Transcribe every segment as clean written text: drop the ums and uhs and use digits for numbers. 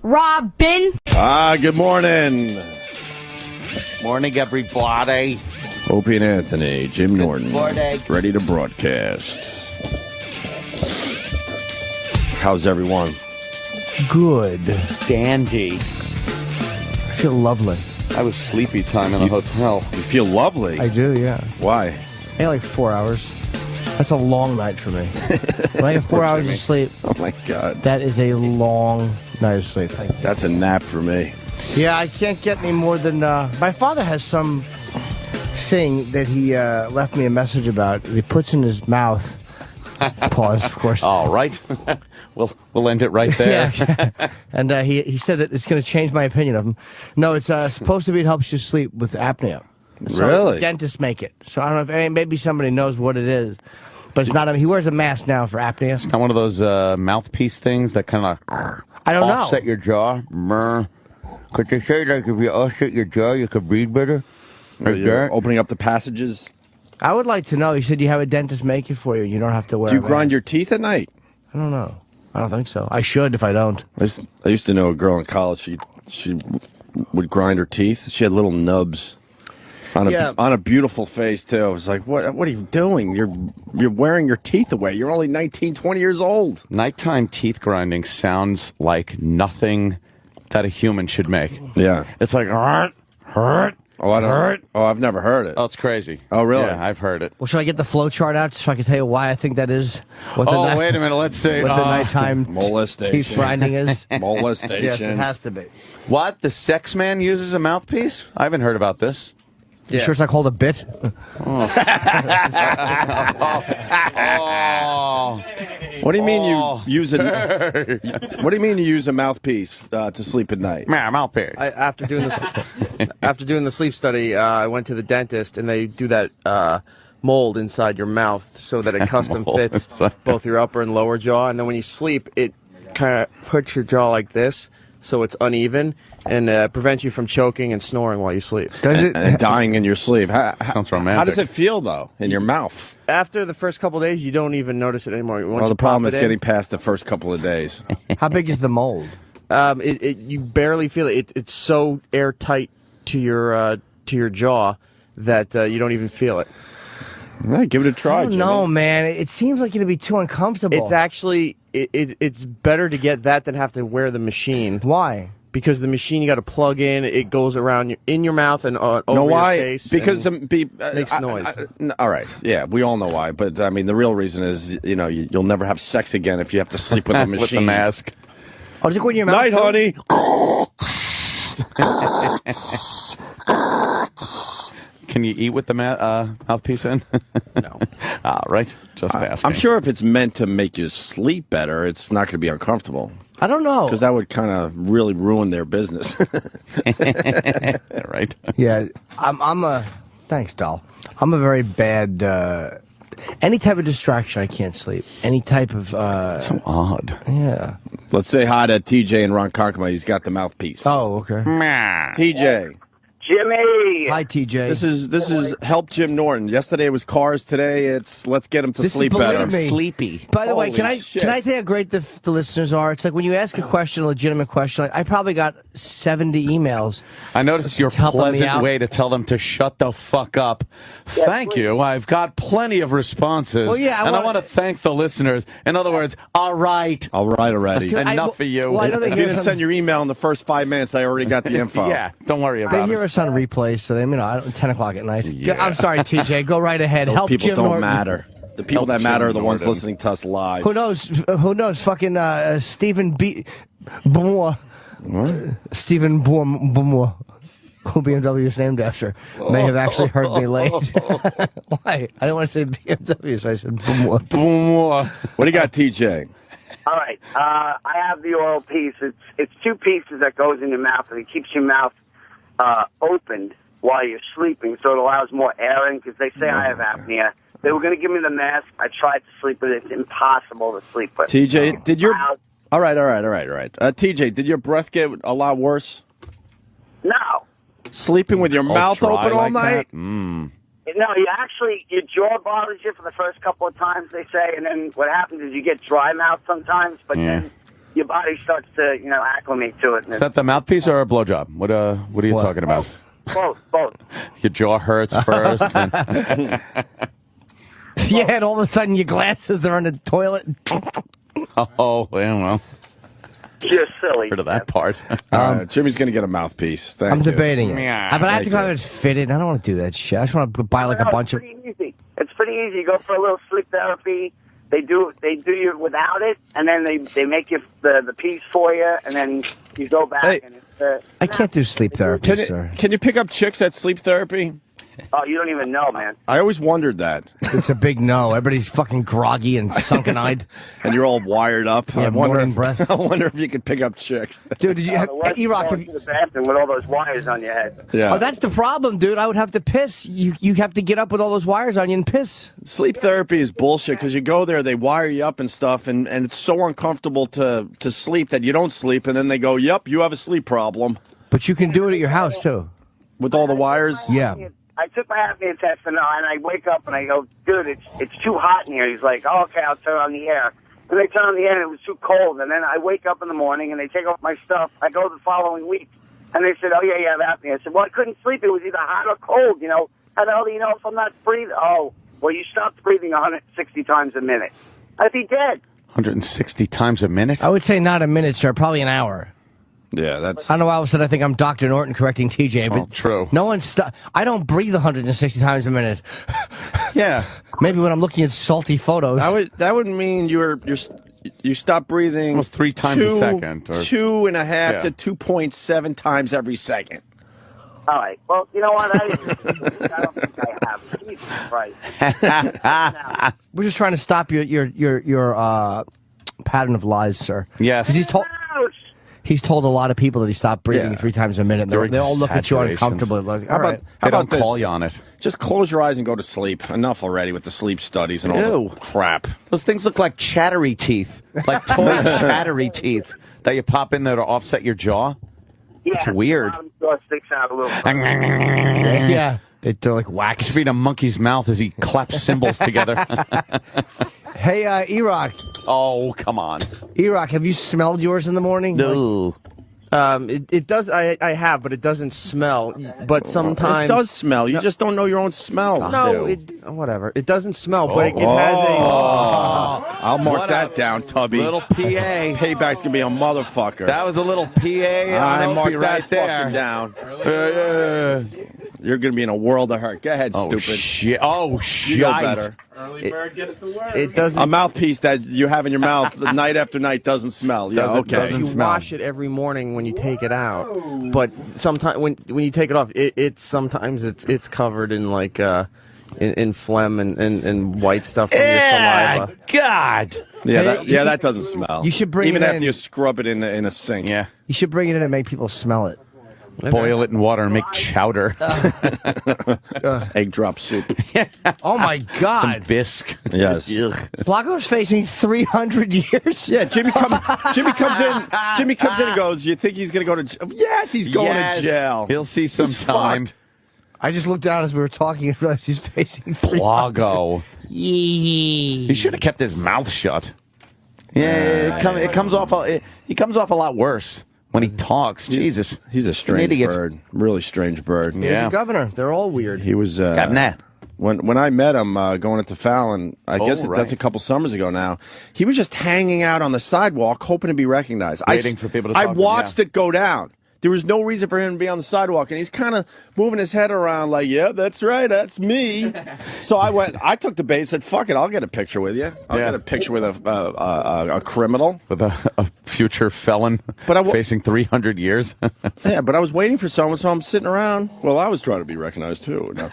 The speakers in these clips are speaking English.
Robin. Good morning. Morning, everybody. Opie and Anthony, Jim Norton, morning. ready to broadcast. How's everyone? Good. Dandy. I feel lovely. I was sleepy time in the hotel. You feel lovely. I do, yeah. Why? I had like 4 hours. That's a long night for me. When I get 4 hours of sleep, Oh my God. that is a long night of sleep. That's a nap for me. Yeah, I can't get any more than... my father has some thing that he left me a message about. He puts in his mouth. Pause, of course. All right. We'll end it right there. Yeah. And he said that it's going to change my opinion of him. No, it's supposed to be it helps you sleep with apnea. So Really? Dentists make it. So I don't know if maybe somebody knows what it is. But it's not. He wears a mask now for apnea. Not one of those mouthpiece things that kind of I don't know. offset your jaw. Could they say, like, if you offset your jaw, you could breathe better? Like You're that? opening up the passages. I would like to know. He said you have a dentist make it for you. You don't have to wear Do you a grind mask. your teeth at night? I don't know. I don't think so. I should if I don't. I used to know a girl in college. She would grind her teeth. She had little nubs on a beautiful face too. I was like, what are you doing? You're wearing your teeth away. You're only 19, 20 years old. Nighttime teeth grinding sounds like nothing that a human should make. Yeah. It's like, hurt. Oh, I've never heard it. Oh, it's crazy. Oh, really? Yeah, I've heard it. Well, should I get the flow chart out so I can tell you why I think that is? What Oh, wait a minute. Let's see. What the nighttime Molestation. teeth grinding is? Molestation. Yes, it has to be. What? The sex man uses a mouthpiece? I haven't heard about this. You sure it's not called a bit? Oh. What do you mean you use a? What do you mean you use a mouthpiece to sleep at night? Mouthpiece. After doing the sleep study, I went to the dentist, and they do that mold inside your mouth so that it custom fits both your upper and lower jaw. And then when you sleep, it kind of puts your jaw like this, so it's uneven, and prevents you from choking and snoring while you sleep. Does it? And dying in your sleep. Sounds romantic. How does it feel though in your mouth? After the first couple of days, you don't even notice it anymore. Once Well, you the problem pop is it in, getting past the first couple of days. How big is the mold? you barely feel it. It's so airtight to your jaw that you don't even feel it. All right, give it a try. I don't know, man. It seems like it'd be too uncomfortable. It's actually it's better to get that than have to wear the machine. Why? Because the machine you got to plug in, it goes around in your mouth and over Know why? your face. Because makes noise. All right, yeah, we all know why. But I mean, the real reason is, you'll never have sex again if you have to sleep with a machine. With the mask. Oh, does it go in your mouth? Night, honey. Can you eat with the mouthpiece in? No. All right. Just asking. I'm sure if it's meant to make you sleep better, it's not going to be uncomfortable. I don't know. Because that would kind of really ruin their business. Right. Yeah, I'm a. Thanks, doll. I'm a very bad. Any type of distraction, I can't sleep. Any type of. So odd. Yeah. Let's say hi to TJ and Ron Conkema. He's got the mouthpiece. Oh, okay. TJ. Jimmy! Hi, TJ. This is Help Jim Norton. Yesterday it was Cars. Today it's Let's Get Him to This is Sleep Better. Believe Me. Sleepy. By the way, Holy can I shit. tell you how great the listeners are? It's like when you ask a question, a legitimate question. Like I probably got 70 emails. I noticed your Helping me pleasant out. way to tell them to shut the fuck up. Thank you. I've got plenty of responses. Well, yeah, and I want to thank the listeners. In other words, all right. All right already. Enough for you. Well, I know they If you hear didn't us send your email in the first 5 minutes, I already got the info. Yeah, don't worry They about hear it. us on replays, so they, 10 o'clock at night. Yeah. I'm sorry, TJ. Go right ahead. Those Help people Jim don't Norton. matter. The people Help that matter Jim are the ones Norton. listening to us live. Who knows? Who knows? Fucking Stephen B. Bourmois. Stephen Bourmois, who BMW is named after, may have actually heard me late. Why? I didn't want to say BMW, so I said Bourmois. What do you got, TJ? All right, I have the oral piece. It's two pieces that goes in your mouth, and it keeps your mouth opened while you're sleeping, so it allows more air in, because they say I have apnea. They were going to give me the mask. I tried to sleep with it. It's impossible to sleep with. TJ, did your... Loud. All right. TJ, did your breath get a lot worse? No. Sleeping with your mouth dry open all like night? that? Mm. No, your jaw bothers you for the first couple of times, they say, and then what happens is you get dry mouth sometimes, but then your body starts to, acclimate to it. Is that the mouthpiece or a blowjob? What are you talking about? Both. Your jaw hurts first. Yeah, and all of a sudden your glasses are in the toilet. Oh, well. You're silly. Heard of that part. Jimmy's going to get a mouthpiece. I'm you. debating it. Yeah, but I have to go have it fitted. I don't want to do that shit. I just want to buy like a bunch of... It's pretty easy. You go for a little sleep therapy. They do you without it, and then they make you the piece for you, and then you go back. Hey, and it's, I can't do sleep therapy, sir. Can you pick up chicks at sleep therapy? Oh, you don't even know, man. I always wondered that. It's a big no. Everybody's fucking groggy and sunken-eyed. And you're all wired up. Yeah, morning breath. I wonder if you could pick up chicks. Dude, did you have... E-Rock, Going to the bathroom with all those wires on your head. Yeah. Oh, that's the problem, dude. I would have to piss. You have to get up with all those wires on you and piss. Sleep therapy is bullshit because you go there, they wire you up and stuff, and it's so uncomfortable to sleep that you don't sleep, and then they go, yep, you have a sleep problem. But you can do it at your house, too. With all the wires? Yeah. I took my apnea test, and I wake up and I go, dude, it's too hot in here. He's like, oh, okay, I'll turn on the air. And they turn on the air, and it was too cold. And then I wake up in the morning, and they take off my stuff. I go the following week, and they said, oh, yeah, you have apnea. I said, well, I couldn't sleep. It was either hot or cold, How the hell do you know if I'm not breathing? Oh, well, you stopped breathing 160 times a minute. I'd be dead. 160 times a minute? I would say not a minute, sir. Probably an hour. Yeah, that's... I don't know why all of a sudden I think I'm Dr. Norton correcting TJ, but true. No one's... I don't breathe 160 times a minute. Yeah. Maybe when I'm looking at salty photos. That would mean you stop breathing... Almost 3 times a second. Or... 2.5 to 2.7 times every second. All right. Well, you know what? I don't think I have. Jesus Christ. We're just trying to stop your pattern of lies, sir. Yes. He's told a lot of people that he stopped breathing 3 times a minute. And they all look at you uncomfortably. Like, how about they don't call you on it? Just close your eyes and go to sleep. Enough already with the sleep studies and all the crap. Those things look like chattery teeth. Like toy chattery teeth that you pop in there to offset your jaw. Yeah, it's weird. Jaw sticks out a little. Yeah. They're like wax. Feed a monkey's mouth as he claps cymbals together. Hey, E-Rock. Oh, come on. E-Rock, have you smelled yours in the morning? No. It does. I have, but it doesn't smell. But sometimes it does smell. You just don't know your own smell. No, whatever. It doesn't smell, but it has a. I'll mark that down, Tubby. Little PA. Payback's gonna be a motherfucker. That was a little PA. I marked right that there. fucking down. You're gonna be in a world of hurt. Go ahead, stupid. Shit. Oh, shit. You know better. Early bird gets the worm. It doesn't. A mouthpiece that you have in your mouth night after night doesn't smell. Yeah, okay. You wash it every morning when you take it out, but sometimes when you take it off, sometimes it's covered in like in phlegm and white stuff from your saliva. God. Yeah, that doesn't smell. You should bring even it after in. you scrub it in a sink. Yeah. You should bring it in and make people smell it. Boil it in water and make chowder. Egg drop soup. Oh my God! Some bisque. Yes. Blanco's facing 300 years. Yeah, Jimmy comes in. Jimmy comes in and goes, "You think he's going to go to jail?" Yes, he's going to jail. He'll see some He's time. fucked. I just looked down as we were talking and realized he's facing 300. Blago. He should have kept his mouth shut. Yeah, it comes off. He comes off a lot worse when he talks. Jesus, he's a strange bird. Really strange bird. He's the governor. They're all weird. He was. When I met him going into Fallon, I guess that's a couple summers ago now, he was just hanging out on the sidewalk hoping to be recognized. Waiting for people to talk I watched it go down. There was no reason for him to be on the sidewalk, and he's kind of moving his head around like, yeah, that's right, that's me. So I took the bait and said, fuck it, I'll get a picture with you. I'll get a picture with a criminal. With a future felon facing 300 years. Yeah, but I was waiting for someone, so I'm sitting around. Well, I was trying to be recognized, too. No.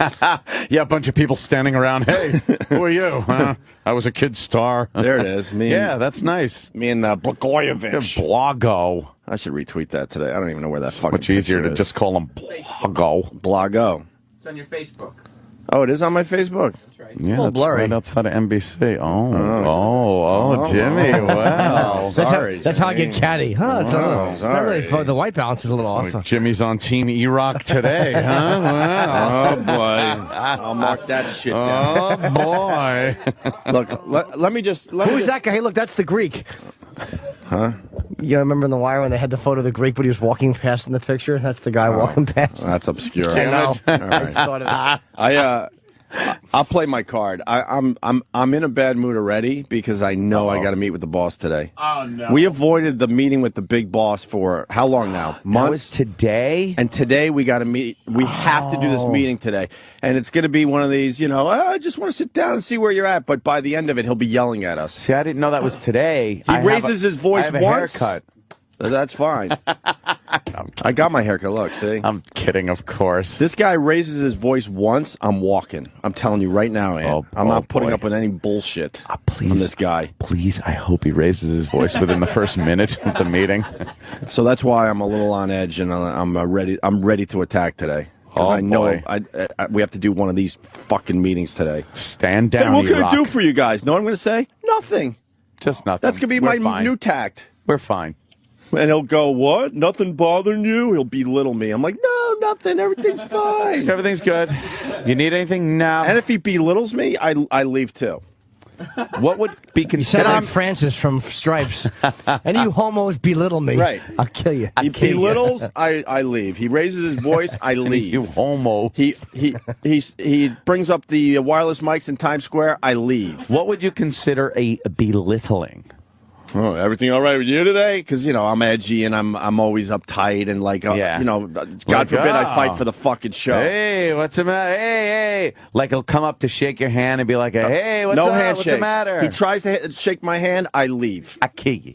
Yeah, a bunch of people standing around. Hey, who are you? I was a kid star. There it is. Yeah, that's nice. Me and Blagojevich. Blago. I should retweet that today. I don't even know where that fucking much easier to is. just call him Blago. Blago. It's on your Facebook. Oh, it is on my Facebook? That's right. Yeah, a little blurry. Right outside of NBC. Oh, Jimmy. Wow. That's how I get catty. Huh? It's not really sorry. the white balance is a little off. Jimmy's on Team E-Rock today, huh? Wow. Oh, boy. I'll mark that shit down. Oh, boy. Look, let me just... Who's that guy? Hey, look, that's the Greek. Huh? You remember in The Wire when they had the photo of the Greek, but he was walking past in the picture? That's the guy walking past. That's obscure. I know. All I right. just thought of it. I'll play my card. I'm in a bad mood already because I know I got to meet with the boss today. Oh no! We avoided the meeting with the big boss for how long now? Months. That was today. And today we got to meet. We have to do this meeting today, and it's going to be one of these. I just want to sit down and see where you're at. But by the end of it, he'll be yelling at us. See, I didn't know that was today. He raises his voice I have once. a haircut. That's fine. I got my haircut. Look, see? I'm kidding, of course. This guy raises his voice once, I'm walking. I'm telling you right now, Ann. I'm not putting up with any bullshit please, from this guy. Please, I hope he raises his voice within the first minute of the meeting. So that's why I'm a little on edge, and I'm ready to attack today. Because I know we have to do one of these fucking meetings today. Stand down, Hey, what can Iraq. I do for you guys? Know what I'm going to say? Nothing. Just nothing. That's going to be my new tact. We're fine. And he'll go, what? Nothing bothering you? He'll belittle me. I'm like, no, nothing. Everything's fine. Everything's good. You need anything now? And if he belittles me, I leave too. What would be Said considered? I'm Francis from Stripes. Any of you homos belittle me. Right. I'll kill you. He belittles, I leave. He raises his voice, I leave. You homo. He brings up the wireless mics in Times Square, I leave. What would you consider a belittling? Oh, everything all right with you today? Because I'm edgy and I'm always uptight and God forbid I fight for the fucking show. Hey, what's the matter? Hey. Like he'll come up to shake your hand and be like, hey, what's the matter? He tries to shake my hand, I leave. I kill you.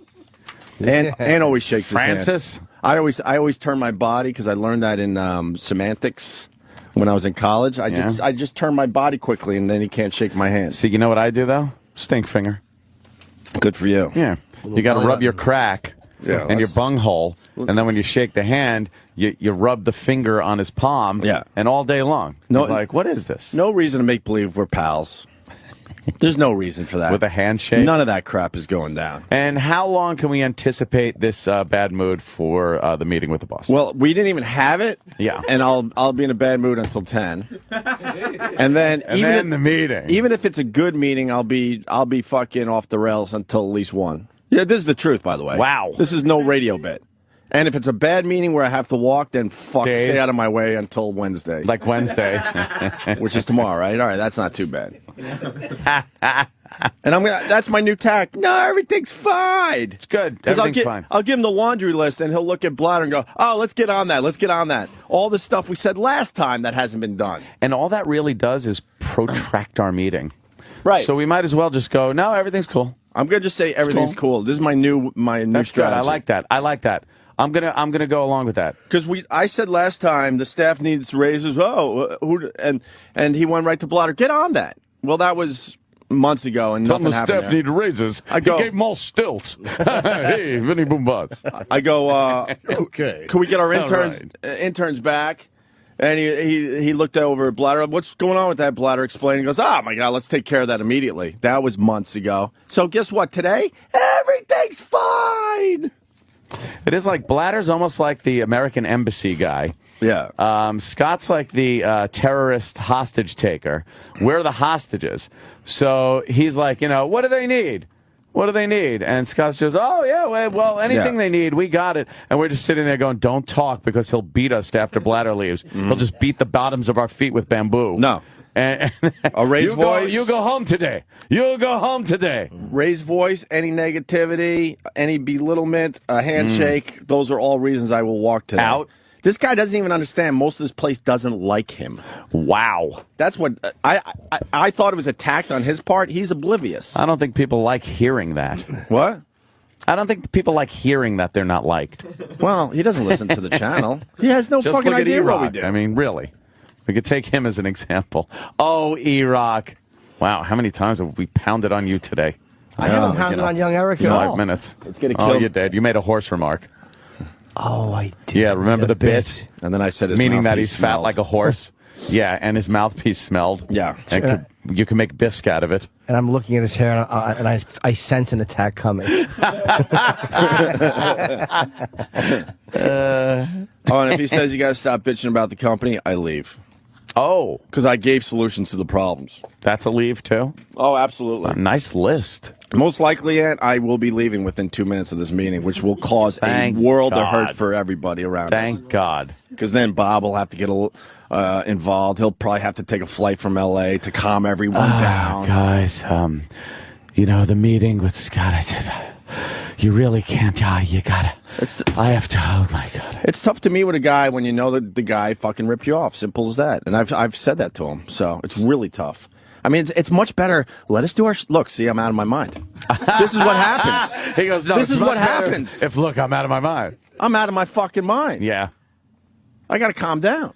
And always shakes his hand. Francis? I always turn my body because I learned that in semantics when I was in college. I just turn my body quickly and then he can't shake my hand. See, you know what I do though? Stink finger. Good for you. Yeah. You got to rub your crack and your bunghole, and then when you shake the hand, you rub the finger on his palm, and all day long. He's like, what is this? No reason to make believe we're pals. There's no reason for that. With a handshake? None of that crap is going down. And how long can we anticipate this bad mood for the meeting with the boss? Well, we didn't even have it. Yeah. And I'll be in a bad mood until 10. And then even the meeting. Even if it's a good meeting, I'll be fucking off the rails until at least 1. Yeah, this is the truth, by the way. Wow. This is no radio bit. And if it's a bad meeting where I have to walk, then stay out of my way until Wednesday. Like Wednesday. Which is tomorrow, right? All right, that's not too bad. And that's my new tack. No, everything's fine. It's good. Everything's fine. I'll give him the laundry list, and he'll look at Bladder and go, oh, let's get on that. Let's get on that. All the stuff we said last time that hasn't been done. And all that really does is protract our meeting. Right. So we might as well just go, no, everything's cool. I'm going to just say everything's cool. This is my new That's strategy. good. I like that. I'm gonna go along with that. Because I said last time the staff needs raises. And he went right to Blotter. Get on that. Well, that was months ago, and nothing happened. The staff needed raises. He gave them all stilts. Hey, Vinny Boombas. I go. Okay. Can we get our interns back? And he looked over at Blatter. What's going on with that? Blatter explained. He goes, oh, my God, let's take care of that immediately. That was months ago. So guess what? Today, everything's fine. It is like Bladder's almost like the American embassy guy. Yeah. Scott's like the terrorist hostage taker. We're the hostages. So he's like, what do they need? What do they need? And Scott's just, oh, yeah, well, anything they need, we got it. And we're just sitting there going, don't talk because he'll beat us after Bladder leaves. He'll just beat the bottoms of our feet with bamboo. No. And a raised voice. You go home today. You'll go home today. Raised voice, any negativity, any belittlement, a handshake, those are all reasons I will walk today. Out. This guy doesn't even understand. Most of this place doesn't like him. Wow. That's what I thought it was attacked on his part. He's oblivious. I don't think people like hearing that. What? I don't think people like hearing that they're not liked. Well, he doesn't listen to the channel. He has no Just fucking look at idea E-Rock. what we do. I mean, really. We could take him as an example. Oh, E-Rock. Wow, how many times have we pounded on you today? I haven't pounded on young Eric at 5 all. minutes. Let's get a Oh, kill. you did. You made a horse remark. Oh, I did. Yeah, remember the bit? And then I said his Meaning that mouthpiece he's fat smelled. like a horse. Yeah, and his mouthpiece smelled. Yeah. And you can make bisque out of it. And I'm looking at his hair, and I sense an attack coming. Oh, and if he says you got to stop bitching about the company, I leave. Oh, Because I gave solutions to the problems. that's a leave, too? Oh, absolutely. A nice list. Most likely, Aunt, I will be leaving within 2 minutes of this meeting, which will cause a world of hurt for everybody around us. Thank God. Because then Bob will have to get involved. He'll probably have to take a flight from L.A. to calm everyone down. Guys, the meeting with Scott, you really can't. You gotta. I have to. Oh my God. It's tough to meet with a guy when you know that the guy fucking ripped you off. Simple as that. And I've said that to him. So it's really tough. I mean, it's much better. Let us do our look. See, I'm out of my mind. This is what happens. He goes, no. This is what happens. Look, I'm out of my mind. I'm out of my fucking mind. Yeah. I got to calm down.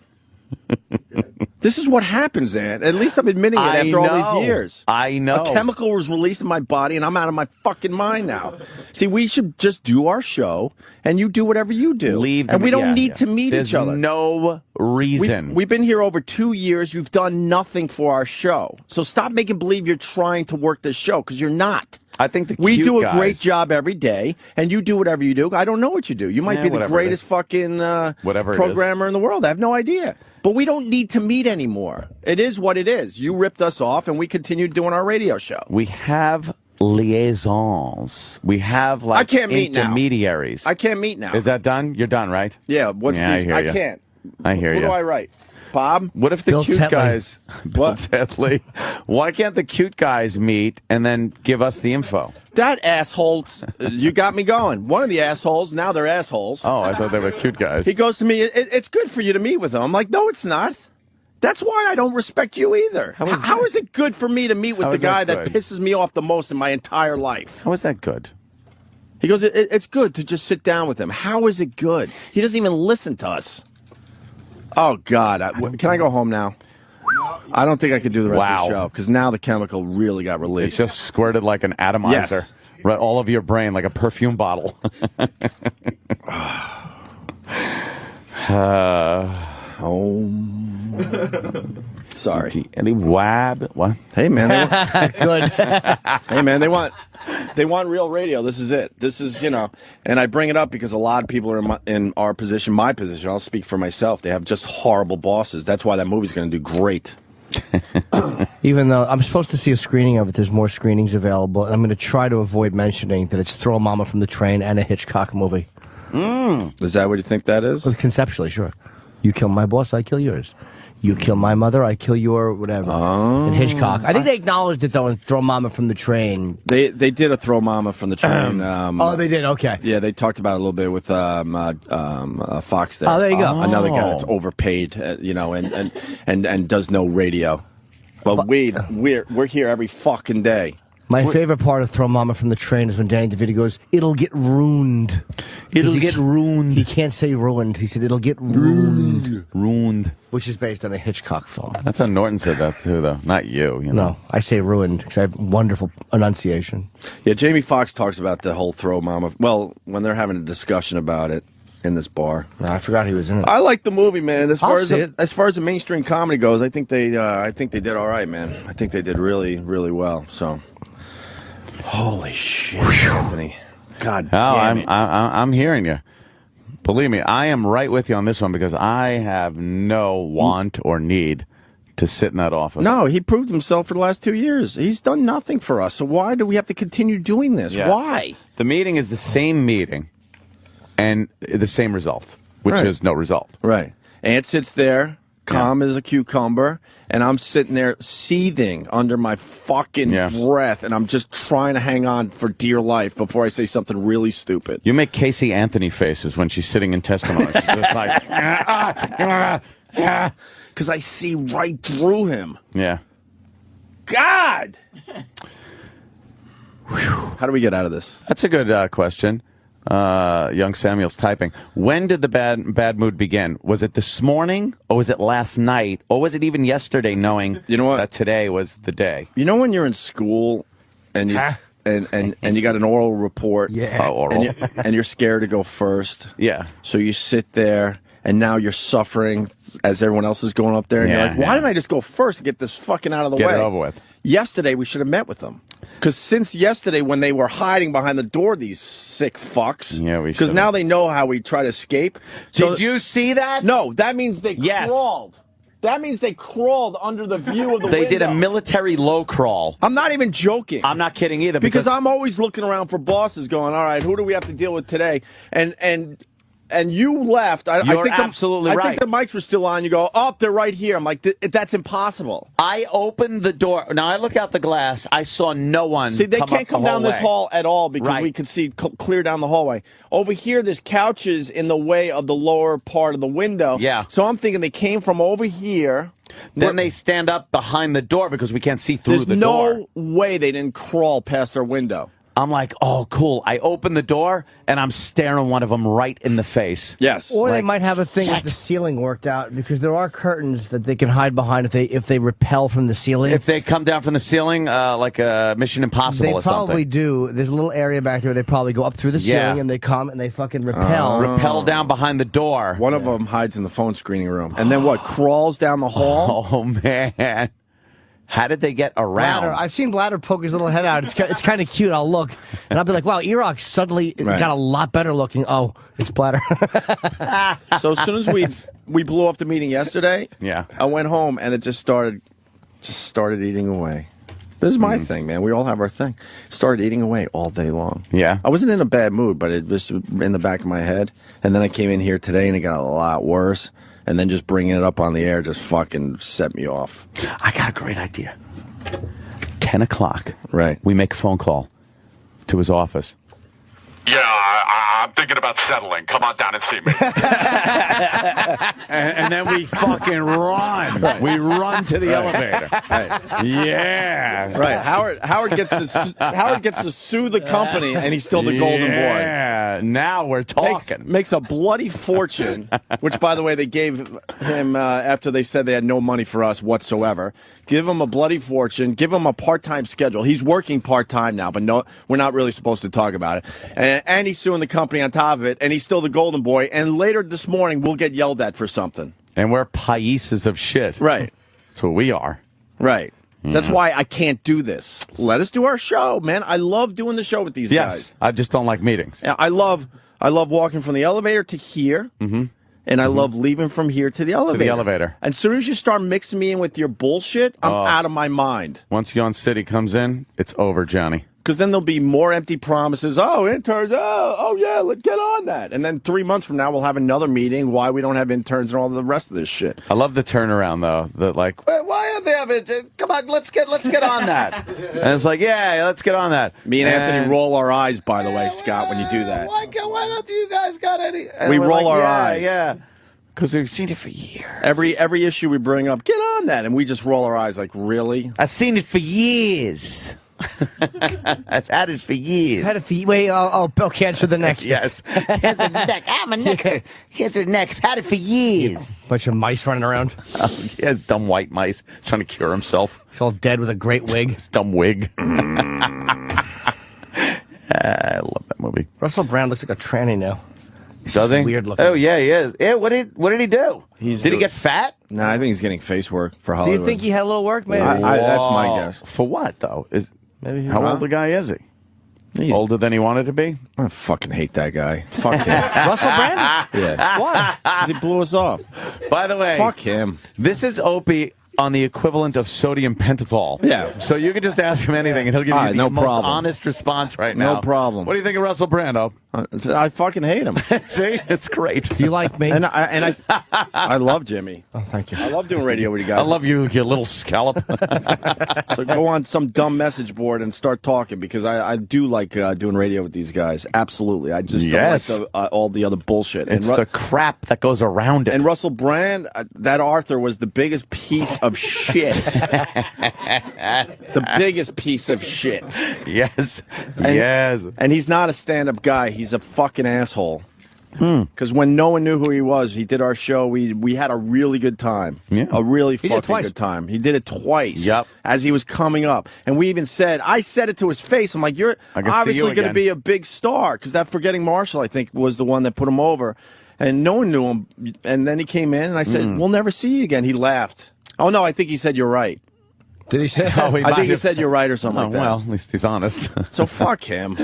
This is what happens, Aunt. At least I'm admitting it after all these years. I know. A chemical was released in my body, and I'm out of my fucking mind now. See, we should just do our show, and you do whatever you do. And we don't need to meet each other. There's no reason. We've been here over 2 years. You've done nothing for our show. So stop making believe you're trying to work this show, because you're not. I think we do a great job every day, and you do whatever you do. I don't know what you do. You might be the greatest fucking programmer in the world. I have no idea. But we don't need to meet anymore. It is what it is. You ripped us off, and we continued doing our radio show. We have liaisons. We have I can't meet intermediaries. Now. I can't meet now. Is that done? You're done, right? Yeah. I can't. I hear you. What do I write? Bob? What if the Bill cute Tetley. guys... Bill Tetley. Why can't the cute guys meet and then give us the info? That asshole, you got me going. One of the assholes, now they're assholes. Oh, I thought they were cute guys. He goes to me, it's good for you to meet with them. I'm like, no, it's not. That's why I don't respect you either. How is it good for me to meet with the guy that pisses me off the most in my entire life? How is that good? He goes, it's good to just sit down with him. How is it good? He doesn't even listen to us. Oh, God. Can I go home now? I don't think I could do the rest of the show, because now the chemical really got released. It just squirted like an atomizer. Yes. Right, all over your brain like a perfume bottle. Sorry. Any wab? What? Hey, man. Good. Hey, man, they want real radio. This is it. This is, and I bring it up because a lot of people are in our position, my position. I'll speak for myself. They have just horrible bosses. That's why that movie's going to do great. Even though I'm supposed to see a screening of it, there's more screenings available. And I'm going to try to avoid mentioning that it's Throw Mama from the Train and a Hitchcock movie. Is that what you think that is? Well, conceptually, sure. You kill my boss, I kill yours. You kill my mother, I kill your whatever. In Hitchcock. I think they acknowledged it, though, in Throw Mama from the Train. They did a Throw Mama from the Train. Oh, they did? Okay. Yeah, they talked about it a little bit with Fox there. Oh, there you go. Another guy that's overpaid, and does no radio. But we're here every fucking day. My favorite part of Throw Mama from the Train is when Danny DeVito goes, it'll get ruined. It'll get ruined. He can't say ruined. He said, it'll get ruined. Ruined. Which is based on a Hitchcock film. That's how Norton said that, too, though. Not you, No, I say ruined because I have wonderful enunciation. Yeah, Jamie Foxx talks about the whole Throw Mama. Well, when they're having a discussion about it in this bar. I forgot he was in it. I like the movie, man. As far as the mainstream comedy goes, I think they did all right, man. I think they did really, really well. So, holy shit, Anthony. God damn it. I'm hearing you. Believe me, I am right with you on this one because I have no want or need to sit in that office. No, he proved himself for the last 2 years. He's done nothing for us. So why do we have to continue doing this? Yeah. Why? The meeting is the same meeting and the same result, which is no result. Right. Aunt sits there, calm as a cucumber, and I'm sitting there seething under my fucking breath, and I'm just trying to hang on for dear life before I say something really stupid. You make Casey Anthony faces when she's sitting in testimony. She's just like, because I see right through him. Yeah. God! How do we get out of this? That's a good question. Young Samuel's typing. When did the bad mood begin? Was it this morning, or was it last night, or was it even yesterday, knowing that today was the day? You know when you're in school and you and you got an oral report, oral, and you're scared to go first, so you sit there. And now you're suffering as everyone else is going up there. And you're like, why didn't I just go first and get this fucking out of the way? Get it over with. Yesterday, we should have met with them. Because since yesterday, when they were hiding behind the door, these sick fucks. Yeah, we should. Because now they know how we try to escape. So, did you see that? No, that means they crawled. That means they crawled under the view of the window. They did a military low crawl. I'm not even joking. I'm not kidding either. Because I'm always looking around for bosses going, all right, who do we have to deal with today? And you left. You're absolutely right. I think the mics were still on. You go, oh, they're right here. I'm like, that's impossible. I opened the door. Now, I look out the glass. I saw no one. See, they can't come down this hall at all because we could see clear down the hallway. Over here, there's couches in the way of the lower part of the window. Yeah. So I'm thinking they came from over here. Then they stand up behind the door because we can't see through the door. There's no way they didn't crawl past our window. I'm like, oh, cool. I open the door, and I'm staring one of them right in the face. Yes. Or they might have a thing with the ceiling worked out, because there are curtains that they can hide behind if they repel from the ceiling. If they come down from the ceiling, like a Mission Impossible or something. They probably do. There's a little area back there. They probably go up through the ceiling, and they come and they fucking repel. Repel down behind the door. One of them hides in the phone screening room. And then what, crawls down the hall? Oh, man. How did they get around? Bladder. I've seen Bladder poke his little head out. It's kind of cute. I'll look, and I'll be like, wow, Erock suddenly got a lot better looking. Oh, it's Bladder. So as soon as we blew off the meeting yesterday, I went home, and it just started eating away. This is my thing, man. We all have our thing. It started eating away all day long. Yeah. I wasn't in a bad mood, but it was in the back of my head. And then I came in here today, and it got a lot worse. And then just bringing it up on the air just fucking set me off. I got a great idea. 10 o'clock. Right. We make a phone call to his office. Yeah, I'm thinking about settling. Come on down and see me. and then we fucking run. Right. We run to the elevator. Right. Yeah. Right. Howard gets to sue the company, and he's still the golden boy. Yeah. Now we're talking. Makes a bloody fortune, which, by the way, they gave him after they said they had no money for us whatsoever. Give him a bloody fortune. Give him a part-time schedule. He's working part-time now, but no, we're not really supposed to talk about it. And he's suing the company on top of it, and he's still the golden boy. And later this morning, we'll get yelled at for something. And we're pieces of shit. Right. That's what we are. Right. That's why I can't do this. Let us do our show, man. I love doing the show with these guys. I just don't like meetings. Yeah, I love walking from the elevator to here. Mm-hmm. And I love leaving from here to the elevator. And as soon as you start mixing me in with your bullshit, I'm out of my mind. Once Yawn City comes in, it's over, Johnny. Because then there'll be more empty promises. Oh, interns. Oh, yeah, let's get on that. And then 3 months from now, we'll have another meeting why we don't have interns and all the rest of this shit. I love the turnaround, though. The like, why don't they have it? Come on, let's get on that. And it's like, yeah, let's get on that. Me and Anthony roll our eyes, by the way, Scott, when you do that. Why don't you guys got any? We roll our eyes. Yeah. Because we've seen it for years. Every issue we bring up, get on that. And we just roll our eyes like, really? I've seen it for years. I've had it for years. Wait, cancer the neck. Yes. Cancer the neck. I'm a neck. Cancer the neck. I've had it for years. Bunch of mice running around. Oh, yeah, it's dumb white mice trying to cure himself. He's all dead with a great wig. It's dumb wig. I love that movie. Russell Brand looks like a tranny now. Does he? Weird looking. Oh, yeah, he is. Yeah, what did he do? Did he get fat? No, I think he's getting face work for Hollywood. Do you think he had a little work, maybe? That's my guess. For what, though? Maybe how old a guy is he? He's older than he wanted to be? I fucking hate that guy. Fuck him. Russell Brand? Yeah. Why? Because he blew us off. By the way, fuck him. This is Opie on the equivalent of sodium pentothal. Yeah. So you can just ask him anything, and he'll give you the most honest response right now. No problem. What do you think of Russell Brand, Op? I fucking hate him. See? It's great. Do you like me? And I love Jimmy. Oh, thank you. I love doing radio with you guys. I love you little scallop. So go on some dumb message board and start talking, because I do like doing radio with these guys. Absolutely. I just don't like all the other bullshit. It's the crap that goes around it. And Russell Brand, that Arthur was the biggest piece of shit. The biggest piece of shit. Yes. Yes. And he's not a stand-up guy. He's a fucking asshole. Because when no one knew who he was, he did our show. We had a really good time. Yeah. A really fucking good time. He did it twice. Yep. As he was coming up. And we even said, I said it to his face. I'm like, you're obviously going to be a big star. Because that Forgetting Marshall, I think, was the one that put him over. And no one knew him. And then he came in, and I said, we'll never see you again. He laughed. Oh, no, I think he said, you're right. Did he say? I think he said you're right or something like that. Well, at least he's honest. So fuck him.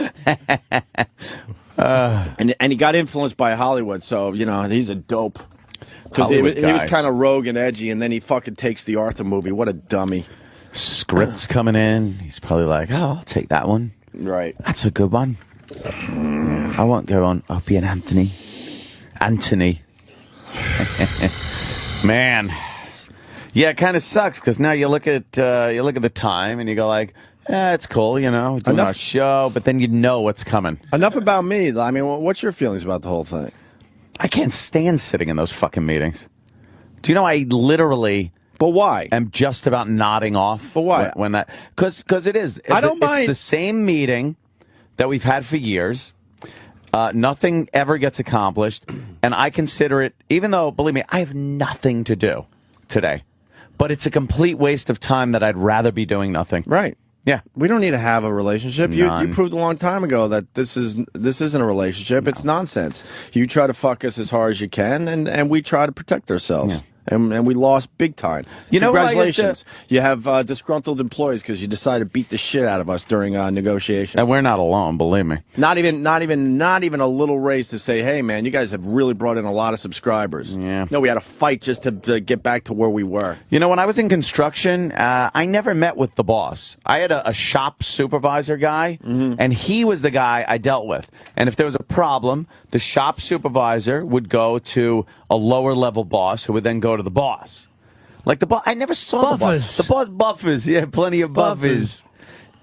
And he got influenced by Hollywood, so, he's a dope. Because he was kind of rogue and edgy, and then he fucking takes the Arthur movie. What a dummy. Scripts coming in. He's probably like, oh, I'll take that one. Right. That's a good one. I won't go on Opie and Anthony. Man. Yeah, it kind of sucks because now you look at the time and you go like, it's cool, doing our show, but then you know what's coming. Enough about me. I mean, what's your feelings about the whole thing? I can't stand sitting in those fucking meetings. Do you know I literally... But why? I'm just about nodding off. But why? When that... Because it is. I don't mind. It's the same meeting that we've had for years. Nothing ever gets accomplished. And I consider it, even though, believe me, I have nothing to do today. But it's a complete waste of time that I'd rather be doing nothing. Right. Yeah. We don't need to have a relationship. You proved a long time ago that this isn't a relationship. No. It's nonsense. You try to fuck us as hard as you can, and we try to protect ourselves. Yeah. And we lost big time. Congratulations. You have disgruntled employees because you decided to beat the shit out of us during negotiations. And we're not alone, believe me. Not even a little raise to say, hey, man, you guys have really brought in a lot of subscribers. Yeah. No, we had a fight just to get back to where we were. When I was in construction, I never met with the boss. I had a shop supervisor guy, and he was the guy I dealt with. And if there was a problem, the shop supervisor would go to a lower level boss who would then go to the boss. Like the boss, I never saw the boss. The boss buffers, yeah, plenty of buffers.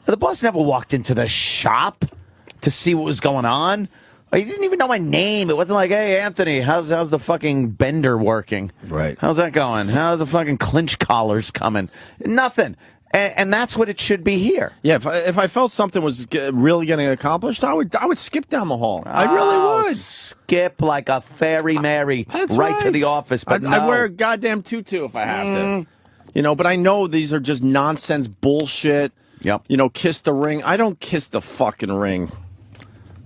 The boss never walked into the shop to see what was going on. He didn't even know my name. It wasn't like, hey, Anthony, how's the fucking bender working? Right. How's that going? How's the fucking clinch collars coming? Nothing. And that's what it should be here. Yeah, if I felt something was really getting accomplished, I would skip down the hall. I really would. Skip like a fairy Mary right to the office. But I'd wear a goddamn tutu if I have to. But I know these are just nonsense bullshit. Yep. Kiss the ring. I don't kiss the fucking ring.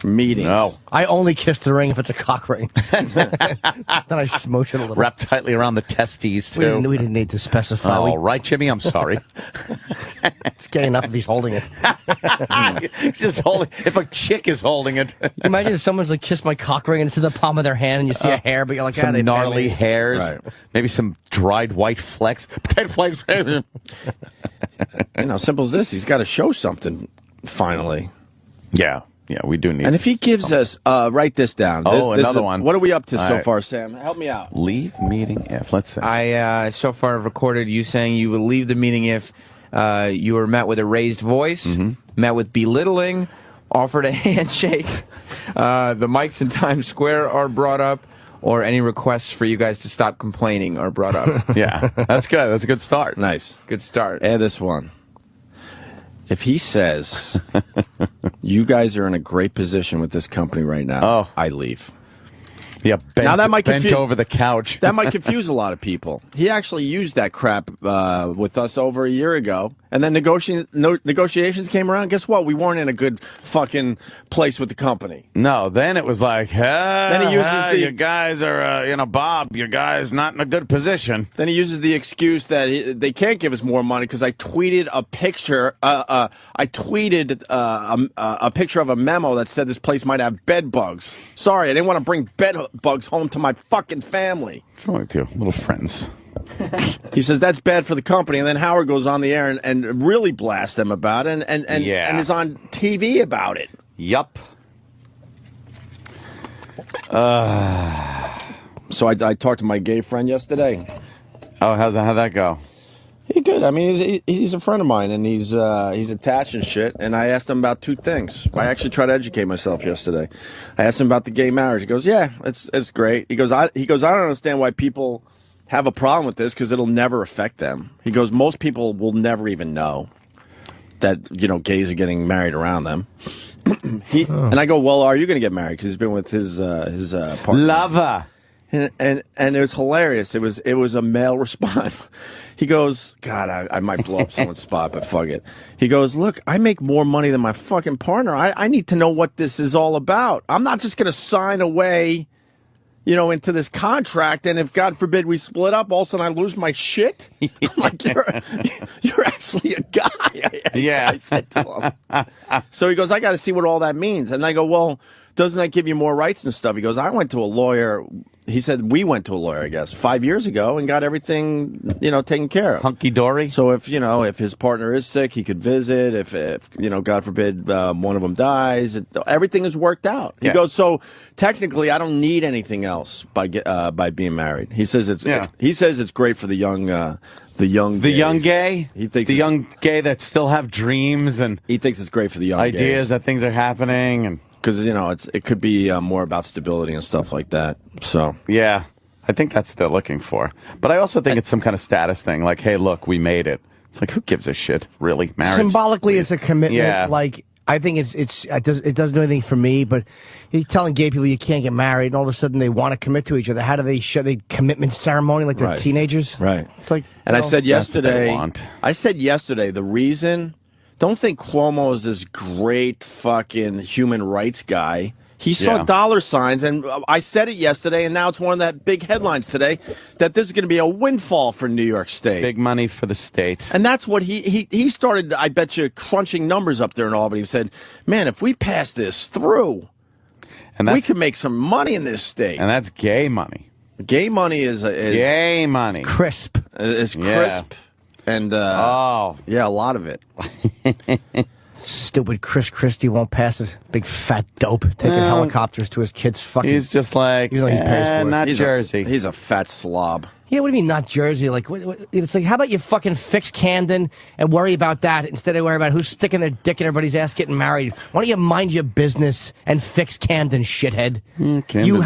Meetings. No. I only kiss the ring if it's a cock ring. Then I smooch it a little. Wrap tightly around the testes, too. We didn't need to specify. All right, Jimmy, I'm sorry. It's getting enough if he's holding it. Just holding. If a chick is holding it. Imagine if someone's like kissed my cock ring and it's in the palm of their hand and you see a hair, but you're like, some gnarly hairs. Right. Maybe some dried white flecks. Simple as this. He's got to show something, finally. Yeah. Yeah, we do need. And if he gives us, write this down. Another one. What are we up to so far, Sam? Help me out. Leave meeting if. Let's see. I so far have recorded you saying you will leave the meeting if you were met with a raised voice, met with belittling, offered a handshake, the mics in Times Square are brought up, or any requests for you guys to stop complaining are brought up. Yeah, that's good. That's a good start. Nice. Good start. Add this one. If he says, you guys are in a great position with this company right now, I leave. Yeah, bent over the couch. That might confuse a lot of people. He actually used that crap with us over a year ago. And then negotiations came around. Guess what? We weren't in a good fucking place with the company. No, then it was like, then he uses you guys are, Bob, you guys not in a good position. Then he uses the excuse that they can't give us more money because I tweeted a picture. I tweeted a picture of a memo that said this place might have bed bugs. Sorry, I didn't want to bring bed bugs home to my fucking family. What's wrong with you, little friends? He says that's bad for the company, and then Howard goes on the air and really blasts them about it, and is on TV about it. Yup. So I talked to my gay friend yesterday. Oh, how'd that go? He good. I mean, he's a friend of mine, and he's attached and shit. And I asked him about two things. I actually tried to educate myself yesterday. I asked him about the gay marriage. He goes, "Yeah, it's great." He goes, "I don't understand why people have a problem with this because it'll never affect them." He goes, "Most people will never even know that gays are getting married around them." And I go, "Well, are you going to get married?" Because he's been with his partner. Lover. And it was hilarious. It was a male response. He goes, God, I might blow up someone's spot, but fuck it. He goes, look, I make more money than my fucking partner. I need to know what this is all about. I'm not just going to sign away, into this contract, and if, God forbid, we split up, all of a sudden I lose my shit? I'm like, you're actually a guy. I said to him. So he goes, I got to see what all that means. And I go, well, doesn't that give you more rights and stuff? He goes, I went to a lawyer he said we went to a lawyer, I guess, 5 years ago and got everything, taken care of. Hunky dory. So if his partner is sick, he could visit. If God forbid, one of them dies, everything is worked out. He goes, so technically, I don't need anything else by being married. He says it's great for the young. The young gay? He thinks the young gay that still have dreams and he thinks it's great for the young ideas gays. that things are happening and because it could be more about stability and stuff like that. So yeah, I think that's what they're looking for. But I also think it's some kind of status thing. Like, hey, look, we made it. It's like, who gives a shit? Really, marriage? Symbolically, it's a commitment. Yeah. Like, I think it doesn't do anything for me. But he's telling gay people you can't get married, and all of a sudden they want to commit to each other. How do they show the commitment ceremony like they're teenagers? Right. It's like, and I said yesterday, the reason. Don't think Cuomo is this great fucking human rights guy. He saw dollar signs, and I said it yesterday, and now it's one of that big headlines today that this is going to be a windfall for New York State. Big money for the state. And that's what he started, I bet you, crunching numbers up there in Albany. He said, man, if we pass this through, we could make some money in this state. And that's gay money. Gay money is gay money. Crisp. It's crisp. And, yeah, a lot of it. Stupid Chris Christie won't pass it. Big fat dope taking helicopters to his kids. Fucking. He's just like, he pays for not Jersey. He's a fat slob. Yeah, what do you mean not Jersey? Like, it's like, how about you fucking fix Camden and worry about that instead of worry about who's sticking their dick in everybody's ass getting married? Why don't you mind your business and fix Camden, shithead? You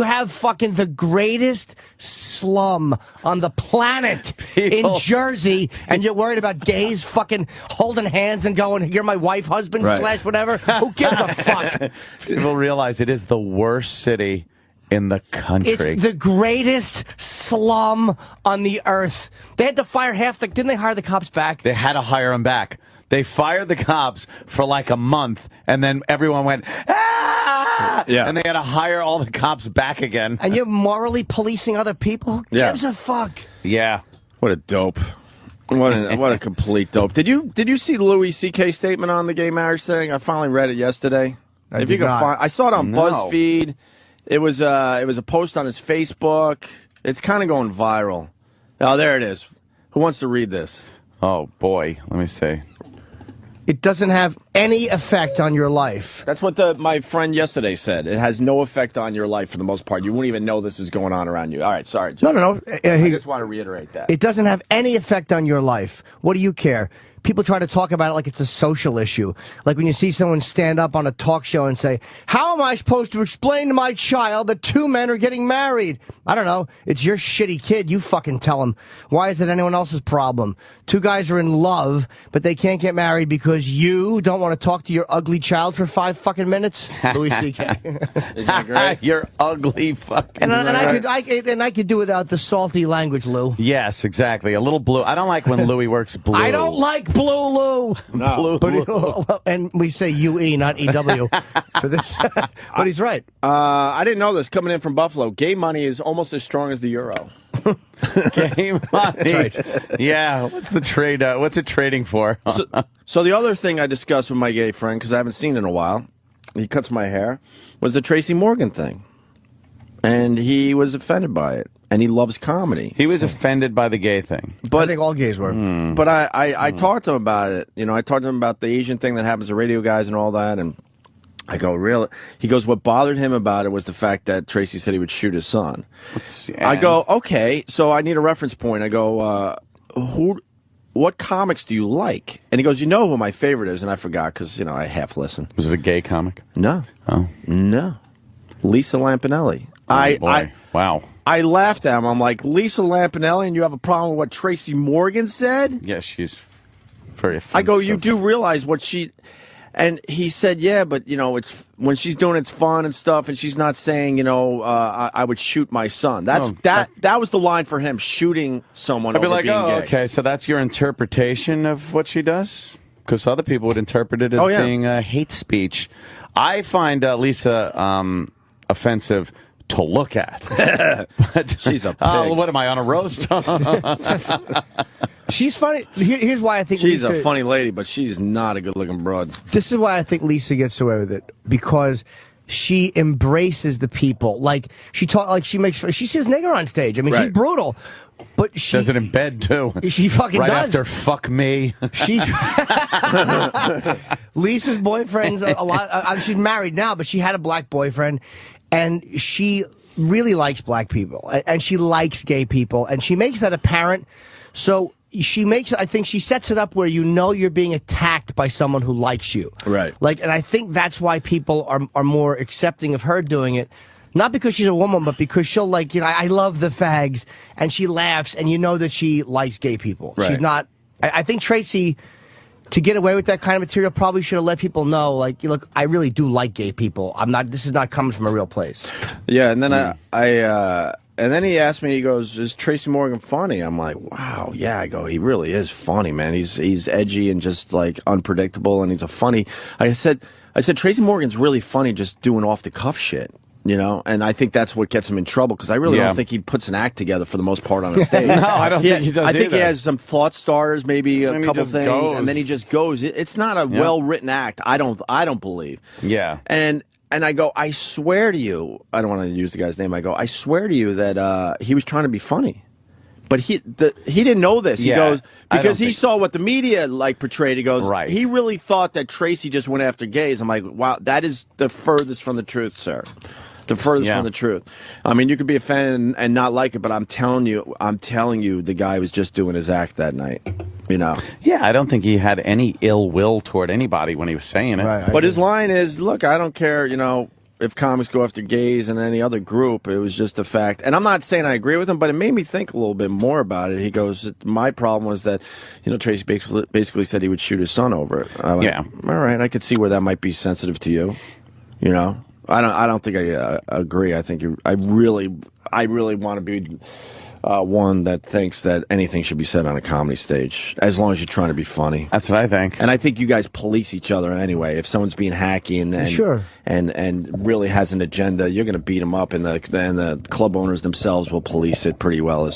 have fucking the greatest slum on the planet in Jersey, and you're worried about gays fucking holding hands and going, "You're my wife, husband / whatever." Who gives a fuck? People realize it is the worst city in the country. It's the greatest slum on the earth. They had to fire didn't they hire the cops back? They had to hire them back. They fired the cops for like a month, and then everyone went, ah! Yeah. And they had to hire all the cops back again. And you're morally policing other people? Who gives a fuck? Yeah. What a dope. What a complete dope. Did you see Louis C.K.'s statement on the gay marriage thing? I finally read it yesterday. I saw it on BuzzFeed. It was a post on his Facebook. It's kind of going viral. Oh, there it is. Who wants to read this? Oh boy, let me see. It doesn't have any effect on your life. That's what my friend yesterday said. It has no effect on your life for the most part. You wouldn't even know this is going on around you. All right, sorry. No. I just want to reiterate that. It doesn't have any effect on your life. What do you care? People try to talk about it like it's a social issue. Like when you see someone stand up on a talk show and say, how am I supposed to explain to my child that two men are getting married? I don't know. It's your shitty kid. You fucking tell him. Why is it anyone else's problem? Two guys are in love, but they can't get married because you don't want to talk to your ugly child for 5 fucking minutes? Louis C.K. Isn't that great? You're ugly fucking. And I could do without the salty language, Lou. Yes, exactly. A little blue. I don't like when Louis works blue. I don't like blue Lou. No. Blue Lou. And we say UE, not EW for this. But he's right. I didn't know this coming in from Buffalo. Gay money is almost as strong as the euro. Gay money. Right. Yeah. What's the trade? What's it trading for? So the other thing I discussed with my gay friend, because I haven't seen it in a while, he cuts my hair, was the Tracy Morgan thing. And he was offended by it. And he loves comedy. He was offended by the gay thing. But I think all gays were. But I talked to him about it. I talked to him about the Asian thing that happens to radio guys and all that. And I go, really? He goes, what bothered him about it was the fact that Tracy said he would shoot his son. I go, okay, so I need a reference point. I go, what comics do you like? And he goes, you know who my favorite is? And I forgot because, I half listened. Was it a gay comic? No. Oh. No. Lisa Lampanelli. Wow. I laughed at him. I'm like, Lisa Lampanelli, and you have a problem with what Tracy Morgan said? Yeah, she's very offensive. I go, you do realize what she... And he said, yeah, but, it's when she's doing it's fun and stuff, and she's not saying, I would shoot my son. That was the line for him, shooting someone I'd be over like, being gay. Okay, so that's your interpretation of what she does? Because other people would interpret it as being hate speech. I find Lisa offensive to look at. But, she's a pig. What am I, on a roast? She's funny. Here's why I think she's Lisa, a funny lady, but she's not a good-looking broad. This is why I think Lisa gets away with it, because she embraces the people. Like she says nigger on stage. I mean, she's brutal. But she does it in bed too. She fucking right does. After fuck me. She Lisa's boyfriend's a lot. She's married now, but she had a black boyfriend, and she really likes black people, and she likes gay people, and she makes that apparent. So I think she sets it up where you know you're being attacked by someone who likes you. Right. Like, and I think that's why people are more accepting of her doing it. Not because she's a woman, but because she'll I love the fags, and she laughs, and you know that she likes gay people. Right. She's not. I think Tracy, to get away with that kind of material, probably should have let people know, look, I really do like gay people. This is not coming from a real place. Yeah, and then and then he asked me, he goes, is Tracy Morgan funny? I'm like, wow, yeah. I go, he really is funny, man. He's edgy and just unpredictable, and he's a funny. I said Tracy Morgan's really funny, just doing off the cuff shit. And I think that's what gets him in trouble, because I really don't think he puts an act together for the most part on a stage. No, I don't think he does I think either. he has some thought starters, maybe a couple things, goes. and then he just goes. It's not a well-written act, I don't believe. Yeah. And I go, I swear to you, I don't want to use the guy's name, I go, I swear to you that he was trying to be funny. But he didn't know this. He goes, because he saw what the media portrayed. He goes, right. He really thought that Tracy just went after gays. I'm like, wow, that is the furthest from the truth, sir. The furthest from the truth. I mean, you could be a fan and not like it, but I'm telling you, the guy was just doing his act that night. Yeah, I don't think he had any ill will toward anybody when he was saying it. Right, but his line is, look, I don't care, if comics go after gays and any other group. It was just a fact. And I'm not saying I agree with him, but it made me think a little bit more about it. He goes, my problem was that, Tracy basically said he would shoot his son over it. I went, all right, I could see where that might be sensitive to you, I don't think I agree. I think I really want to be one that thinks that anything should be said on a comedy stage, as long as you're trying to be funny. That's what I think. And I think you guys police each other anyway. If someone's being hacky and really has an agenda, you're going to beat them up, and the club owners themselves will police it pretty well.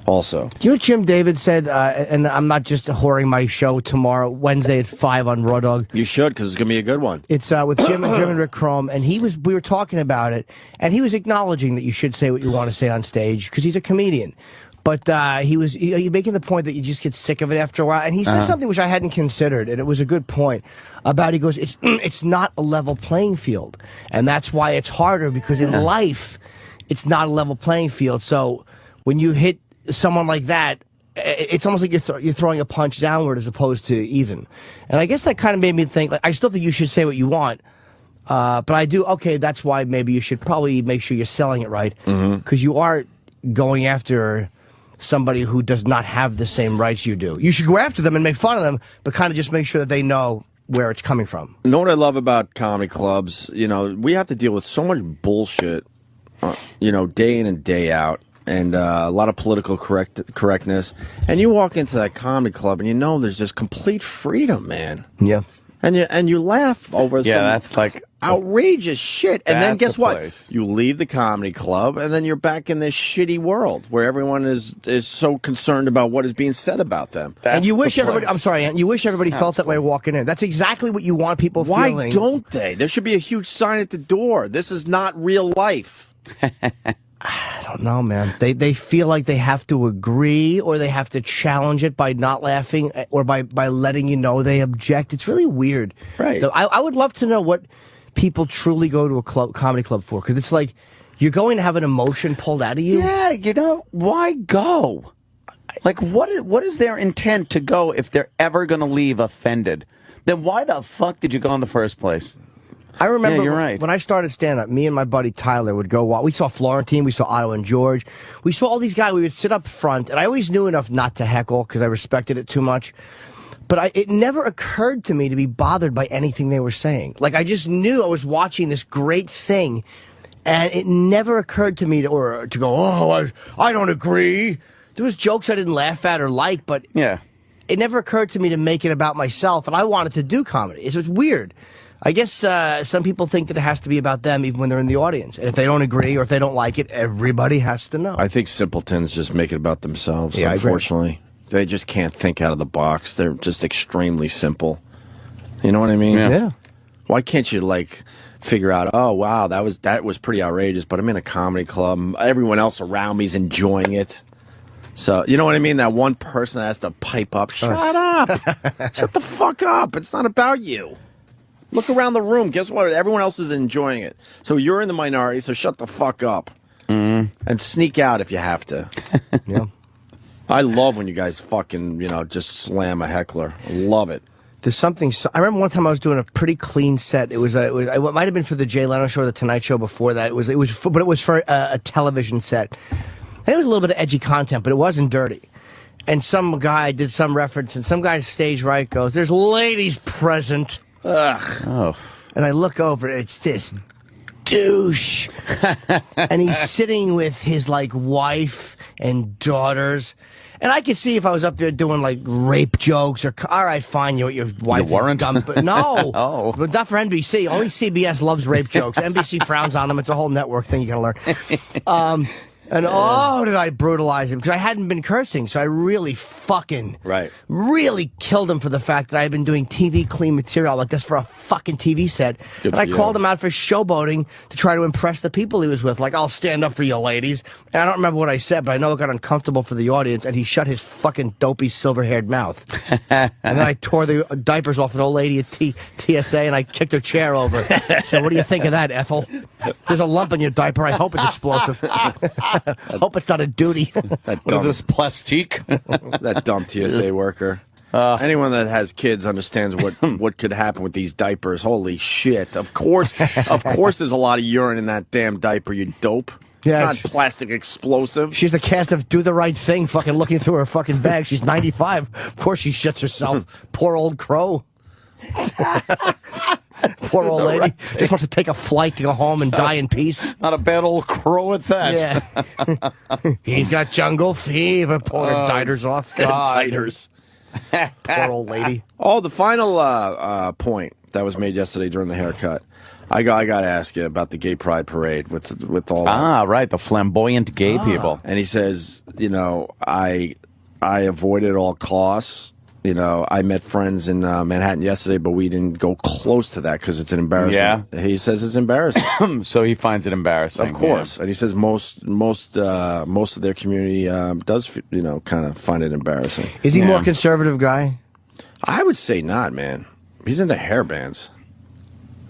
Also, do you know what Jim David said? And I'm not just whoring my show tomorrow, Wednesday at 5 on Raw Dog. You should, because it's gonna be a good one. It's with Jim and Rick Chrome, and we were talking about it, and he was acknowledging that you should say what you want to say on stage because he's a comedian. But he was making the point that you just get sick of it after a while, and he said something which I hadn't considered, and it was a good point about. He goes, it's not a level playing field, and that's why it's harder, because in life, it's not a level playing field. So when you hit someone like that, it's almost like you're throwing a punch downward as opposed to even. And I guess that kind of made me think, I still think you should say what you want, but I do, that's why maybe you should probably make sure you're selling it right, because you are going after somebody who does not have the same rights you do. You should go after them and make fun of them, but kind of just make sure that they know where it's coming from. You know what I love about comedy clubs? We have to deal with so much bullshit, day in and day out. And a lot of political correctness. And you walk into that comedy club, and there's just complete freedom, man. Yeah. And you laugh over some that's outrageous shit. And then guess what? Place. You leave the comedy club, and then you're back in this shitty world where everyone is so concerned about what is being said about them. And you wish everybody, I'm sorry, Ant, you wish everybody felt that way walking in. That's exactly what you want people feeling. Why don't they? There should be a huge sign at the door. This is not real life. I don't know, man. They feel like they have to agree, or they have to challenge it by not laughing, or by letting you know they object. It's really weird. Right. I would love to know what people truly go to a comedy club for, because it's like you're going to have an emotion pulled out of you. Yeah, why go? What is their intent to go if they're ever going to leave offended? Then why the fuck did you go in the first place? I remember you're right. when I started stand-up, me and my buddy Tyler would go walk. We saw Florentine, we saw Otto and George. We saw all these guys. We would sit up front, and I always knew enough not to heckle because I respected it too much. But it never occurred to me to be bothered by anything they were saying. I just knew I was watching this great thing, and it never occurred to me to go, I don't agree. There was jokes I didn't laugh at or like, but it never occurred to me to make it about myself, and I wanted to do comedy. It's weird. I guess some people think that it has to be about them even when they're in the audience. And if they don't agree or if they don't like it, everybody has to know. I think simpletons just make it about themselves, yeah, unfortunately. They just can't think out of the box. They're just extremely simple. You know what I mean? Yeah. Why can't you, figure out, oh wow, that was pretty outrageous, but I'm in a comedy club. Everyone else around me's enjoying it. So you know what I mean? That one person that has to pipe up. Shut up! Shut the fuck up! It's not about you. Look around the room. Guess what? Everyone else is enjoying it. So you're in the minority. So shut the fuck up and sneak out if you have to. Yeah. I love when you guys fucking just slam a heckler. I love it. There's something. I remember one time I was doing a pretty clean set. It might have been for the Jay Leno show or the Tonight Show before that. It was for a television set. And it was a little bit of edgy content, but it wasn't dirty. And some guy did some reference, and some guy stage right goes, "There's ladies present." Ugh. Oh. And I look over, it's this douche, and he's sitting with his wife and daughters. And I could see if I was up there doing rape jokes or, all right, fine, your wife. You weren't? But no. Oh. But not for NBC. Only CBS loves rape jokes. NBC frowns on them. It's a whole network thing you gotta learn. And did I brutalize him? Because I hadn't been cursing, so I really really killed him for the fact that I had been doing TV clean material like this for a fucking TV set. Good and I for you. called him out for showboating to try to impress the people he was with. Like, I'll stand up for you ladies. And I don't remember what I said, but I know it got uncomfortable for the audience, and he shut his fucking dopey silver-haired mouth. And then I tore the diapers off an old lady at TSA, and I kicked her chair over. So what do you think of that, Ethel? There's a lump in your diaper. I hope it's explosive. Hope it's not a duty. What is this, plastique? That dumb TSA worker. Anyone that has kids understands what could happen with these diapers. Holy shit. Of course there's a lot of urine in that damn diaper, you dope. Yeah, it's not plastic explosive. She's the cast of Do the Right Thing, fucking looking through her fucking bag. She's 95. Of course she shits herself. Poor old crow. Poor old lady. Just wants to take a flight to go home and die in peace. Not a bad old crow at that. Yeah. He's got jungle fever. Pull her diters off. Diters. Poor old lady. Oh, the final point that was made yesterday during the haircut. I got to ask you about the gay pride parade with all right, the flamboyant gay people. And he says, I avoided at all costs. I met friends in Manhattan yesterday, but we didn't go close to that because it's an embarrassment. Yeah. He says it's embarrassing. So he finds it embarrassing. Of course. Yeah. And he says most of their community does, kind of find it embarrassing. Is he more conservative guy? I would say not, man. He's into hair bands,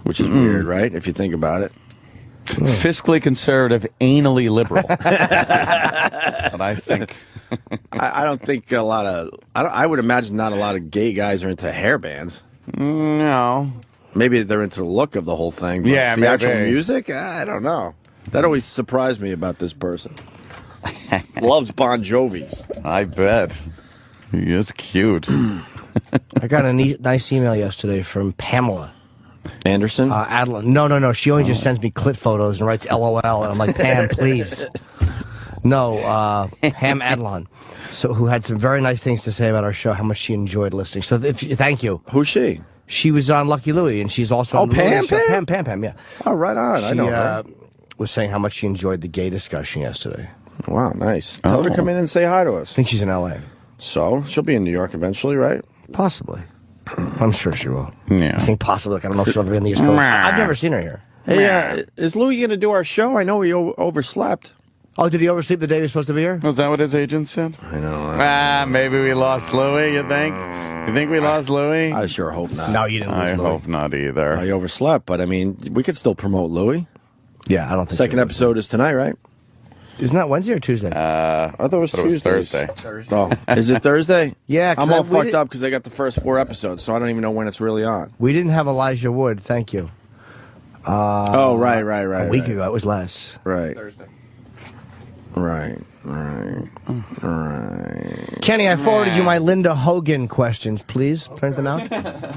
which is weird, right? If you think about it. Fiscally conservative, anally liberal. That's what I think. I don't think a lot of... I would imagine not a lot of gay guys are into hair bands. No. Maybe they're into the look of the whole thing. But the actual music, I don't know. That always surprised me about this person. Loves Bon Jovi. I bet. He is cute. I got a nice email yesterday from Pamela Anderson? Adeline. No. She only just sends me clit photos and writes LOL. And I'm like, Pam, please. No, Pam Adeline. So, who had some very nice things to say about our show, how much she enjoyed listening. So, thank you. Who's she? She was on Lucky Louie, and she's also on Pam? Pam, yeah. Oh, right on. I know her. Was saying how much she enjoyed the gay discussion yesterday. Wow, nice. Tell her to come in and say hi to us. I think she's in L.A. So, she'll be in New York eventually, right? Possibly. I'm sure she will. Yeah. I think possibly. I don't know if she'll ever be in the East Coast. I've never seen her here. Hey, is Louie going to do our show? I know he overslept. Oh, did he oversleep the day he was supposed to be here? Was that what his agent said? I know. Maybe we lost Louie, you think? You think we lost Louie? I sure hope not. No, you didn't lose Louie. I hope not either. I overslept, but I mean, we could still promote Louie. Yeah, I don't think Second episode is tonight, right? Isn't that Wednesday or Tuesday? I thought it was Tuesday. Thursday. Oh, is it Thursday? Yeah, I'm all fucked up because I got the first 4 episodes, so I don't even know when it's really on. We didn't have Elijah Wood. Thank you. Right. A week ago, it was less. Right. Thursday. Right. Kenny, I forwarded you my Linda Hogan questions. Please print them out.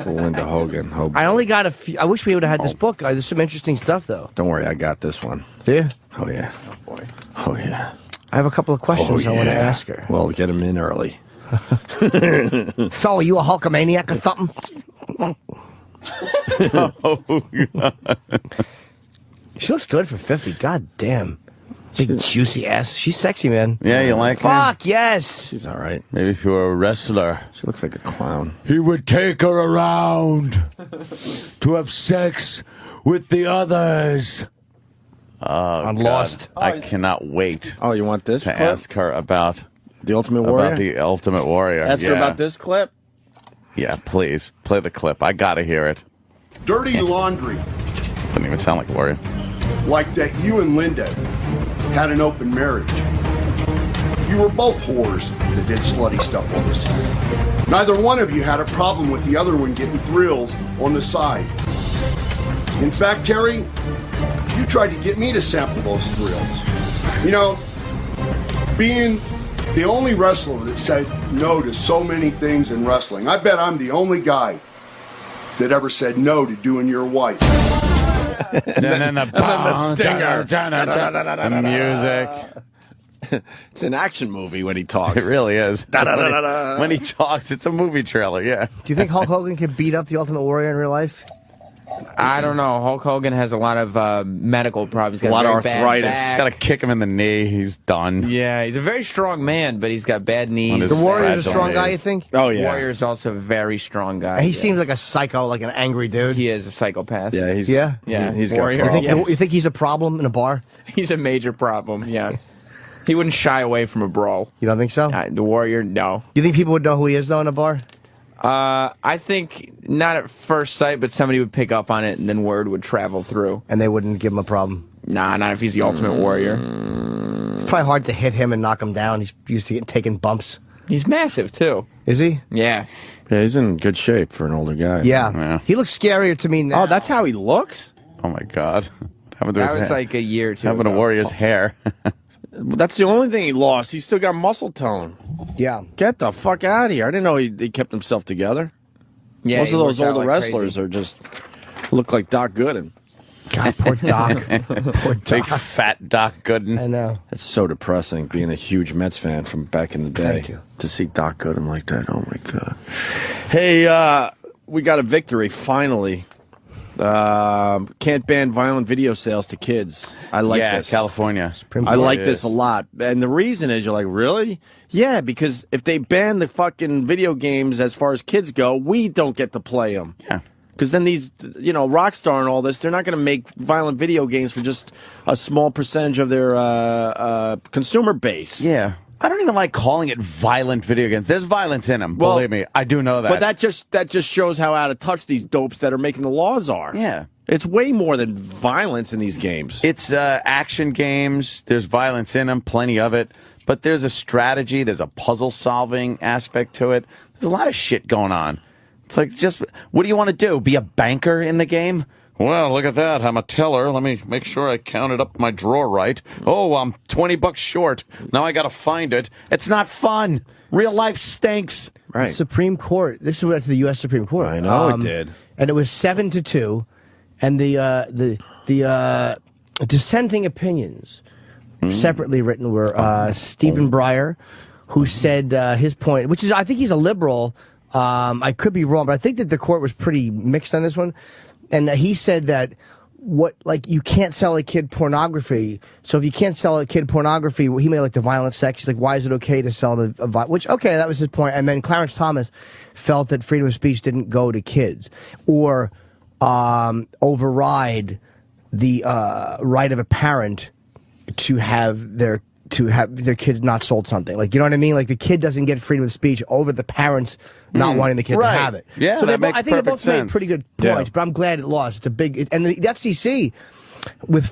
Linda Hogan. I only got a few. I wish we would have had this book. There's some interesting stuff, though. Don't worry, I got this one. Do you? Oh, yeah. Oh, boy. Oh, yeah. I have a couple of questions I want to ask her. Well, get them in early. So, are you a Hulkamaniac or something? Oh, God. She looks good for 50. God damn. Big juicy ass. She's sexy, man. Yeah, you like her? Fuck, yes. She's all right. Maybe if you were a wrestler. She looks like a clown. He would take her around to have sex with the others. Oh, I'm God. lost. I cannot wait Oh, you want this to clip? ask her about The Ultimate Warrior? About the Ultimate Warrior. Ask her about this clip? Yeah, please. Play the clip. I gotta hear it. Dirty laundry. Doesn't even sound like Warrior. Like that you and Linda had an open marriage. You were both whores that did slutty stuff on the side. Neither one of you had a problem with the other one getting thrills on the side. In fact, Terry, you tried to get me to sample those thrills. You know, being the only wrestler that said no to so many things in wrestling, I bet I'm the only guy that ever said no to doing your wife. And then the stinger. The music. It's an action movie when he talks. It really is. When he talks, it's a movie trailer, yeah. Do you think Hulk Hogan could beat up the Ultimate Warrior in real life? I don't know. Hulk Hogan has a lot of medical problems. A lot of arthritis. Just gotta kick him in the knee. He's done. Yeah, he's a very strong man, but he's got bad knees. The Warrior's a strong guy, you think? Oh, yeah. Warrior's also a very strong guy. He seems like a psycho, like an angry dude. He is a psychopath. Yeah, he's Yeah? he's got Warrior. problems. You think he's a problem in a bar? He's a major problem, yeah. He wouldn't shy away from a brawl. You don't think so? The Warrior, no. You think people would know who he is, though, in a bar? I think not at first sight, but somebody would pick up on it, and then word would travel through. And they wouldn't give him a problem? Nah, not if he's the Ultimate Warrior. It's probably hard to hit him and knock him down. He's used to taking bumps. He's massive, too. Is he? Yeah. Yeah, he's in good shape for an older guy. Yeah. He looks scarier to me now. Oh, that's how he looks? Oh, my God. What happened to his That was hair? like a year or two What happened to ago. Warrior's hair? That's the only thing he lost. He's still got muscle tone. Yeah. Get the fuck out of here. I didn't know he kept himself together. Yeah, Most he of those worked out older like wrestlers crazy. are just look like Doc Gooden. God, poor Doc. Poor Big Doc. fat Doc Gooden. I know. It's so depressing being a huge Mets fan from back in the day. Thank you. To see Doc Gooden like that. Oh, my God. Hey, we got a victory, finally. Can't ban violent video sales to kids. I like this. California. I like this a lot. And the reason is you're like, really? Yeah, because if they ban the fucking video games as far as kids go, we don't get to play them. Yeah. Because then these, Rockstar and all this, they're not going to make violent video games for just a small percentage of their consumer base. Yeah. I don't even like calling it violent video games. There's violence in them. Believe me, I do know that. But that just shows how out of touch these dopes that are making the laws are. Yeah. It's way more than violence in these games. It's action games. There's violence in them, plenty of it. But there's a strategy. There's a puzzle-solving aspect to it. There's a lot of shit going on. It's like, just, what do you want to do? Be a banker in the game? Well, look at that. I'm a teller. Let me make sure I counted up my drawer right. Oh, I'm $20 short. Now I got to find it. It's not fun. Real life stinks. Right. Supreme Court. This went to the U.S. Supreme Court. I know it did. And it was 7-2. And the dissenting opinions, separately written, were Stephen Breyer, who said his point, which is, I think he's a liberal. I could be wrong, but I think that the court was pretty mixed on this one. And he said that you can't sell a kid pornography. So if you can't sell a kid pornography, he made like the violent sex. He's like, why is it okay to sell which, okay, that was his point. And then Clarence Thomas felt that freedom of speech didn't go to kids or override the right of a parent to have their kid not sold something. Like, you know what I mean? Like, the kid doesn't get freedom of speech over the parents not wanting the kid to have it. Yeah, so that makes I think they perfect both sense. made pretty good points, but I'm glad it lost. It's a big, and the FCC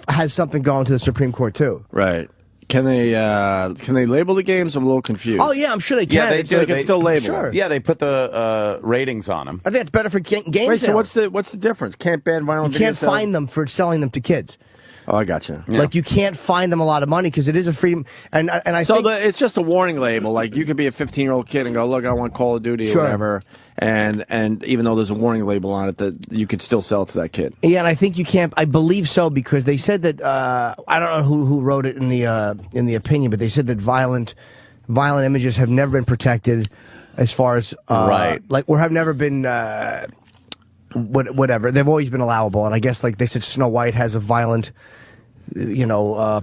has something going to the Supreme Court too. Right. Can they label the games? I'm a little confused. Oh yeah, I'm sure they can. Yeah, they do. They can still label Sure. them. Yeah, they put the ratings on them. I think it's better for game Wait, so sales. what's the difference? Can't ban violent You video can't sales? fine them for selling them to kids. Oh, I gotcha. Like, you can't fine them a lot of money because it is a freedom. And I So think it's just a warning label. Like, you could be a 15-year-old kid and go, look, I want Call of Duty or Sure. whatever. And even though there's a warning label on it, that you could still sell it to that kid. yeah, and I think you can't. I believe so because they said that I don't know who wrote it in the opinion, but they said that violent images have never been protected as far as Right. or have never been whatever. They've always been allowable, and I guess like they said, Snow White has a violent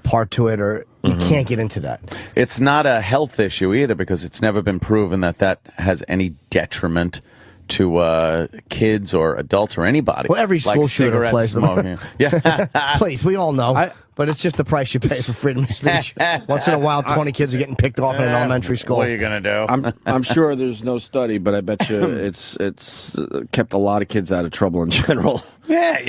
part to it, or you can't get into that. It's not a health issue either because it's never been proven that has any detriment kids or adults or anybody. Well, every school like shooter cigarette plays them. smoking. Yeah, Please, we all know. But it's just the price you pay for freedom of speech. Once in a while, 20 kids are getting picked off in an elementary school. What are you gonna do? I'm sure there's no study, but I bet you it's kept a lot of kids out of trouble in general. Yeah.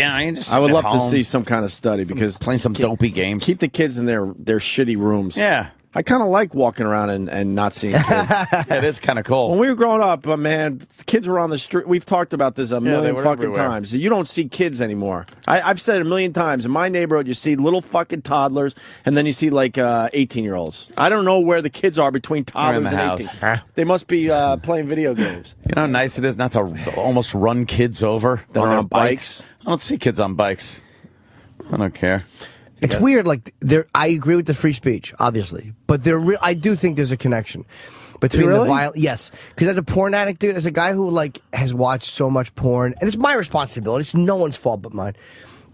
I would love to see some kind of study because playing some dopey games. Keep the kids in their shitty rooms. Yeah. I kind of like walking around and not seeing kids. It is kind of cool. When we were growing up, man, kids were on the street. We've talked about this a million fucking everywhere. times. You don't see kids anymore. I've said it a million times. In my neighborhood, you see little fucking toddlers, and then you see like 18-year-olds. I don't know where the kids are between toddlers and 18. They must be playing video games. You know how nice it is not to almost run kids over They're on their on bikes. I don't see kids on bikes. I don't care. It's weird. Like I agree with the free speech, obviously, but I do think there's a connection between the violence. Yes, because as a porn addict, dude, as a guy who like has watched so much porn, and it's my responsibility. It's no one's fault but mine.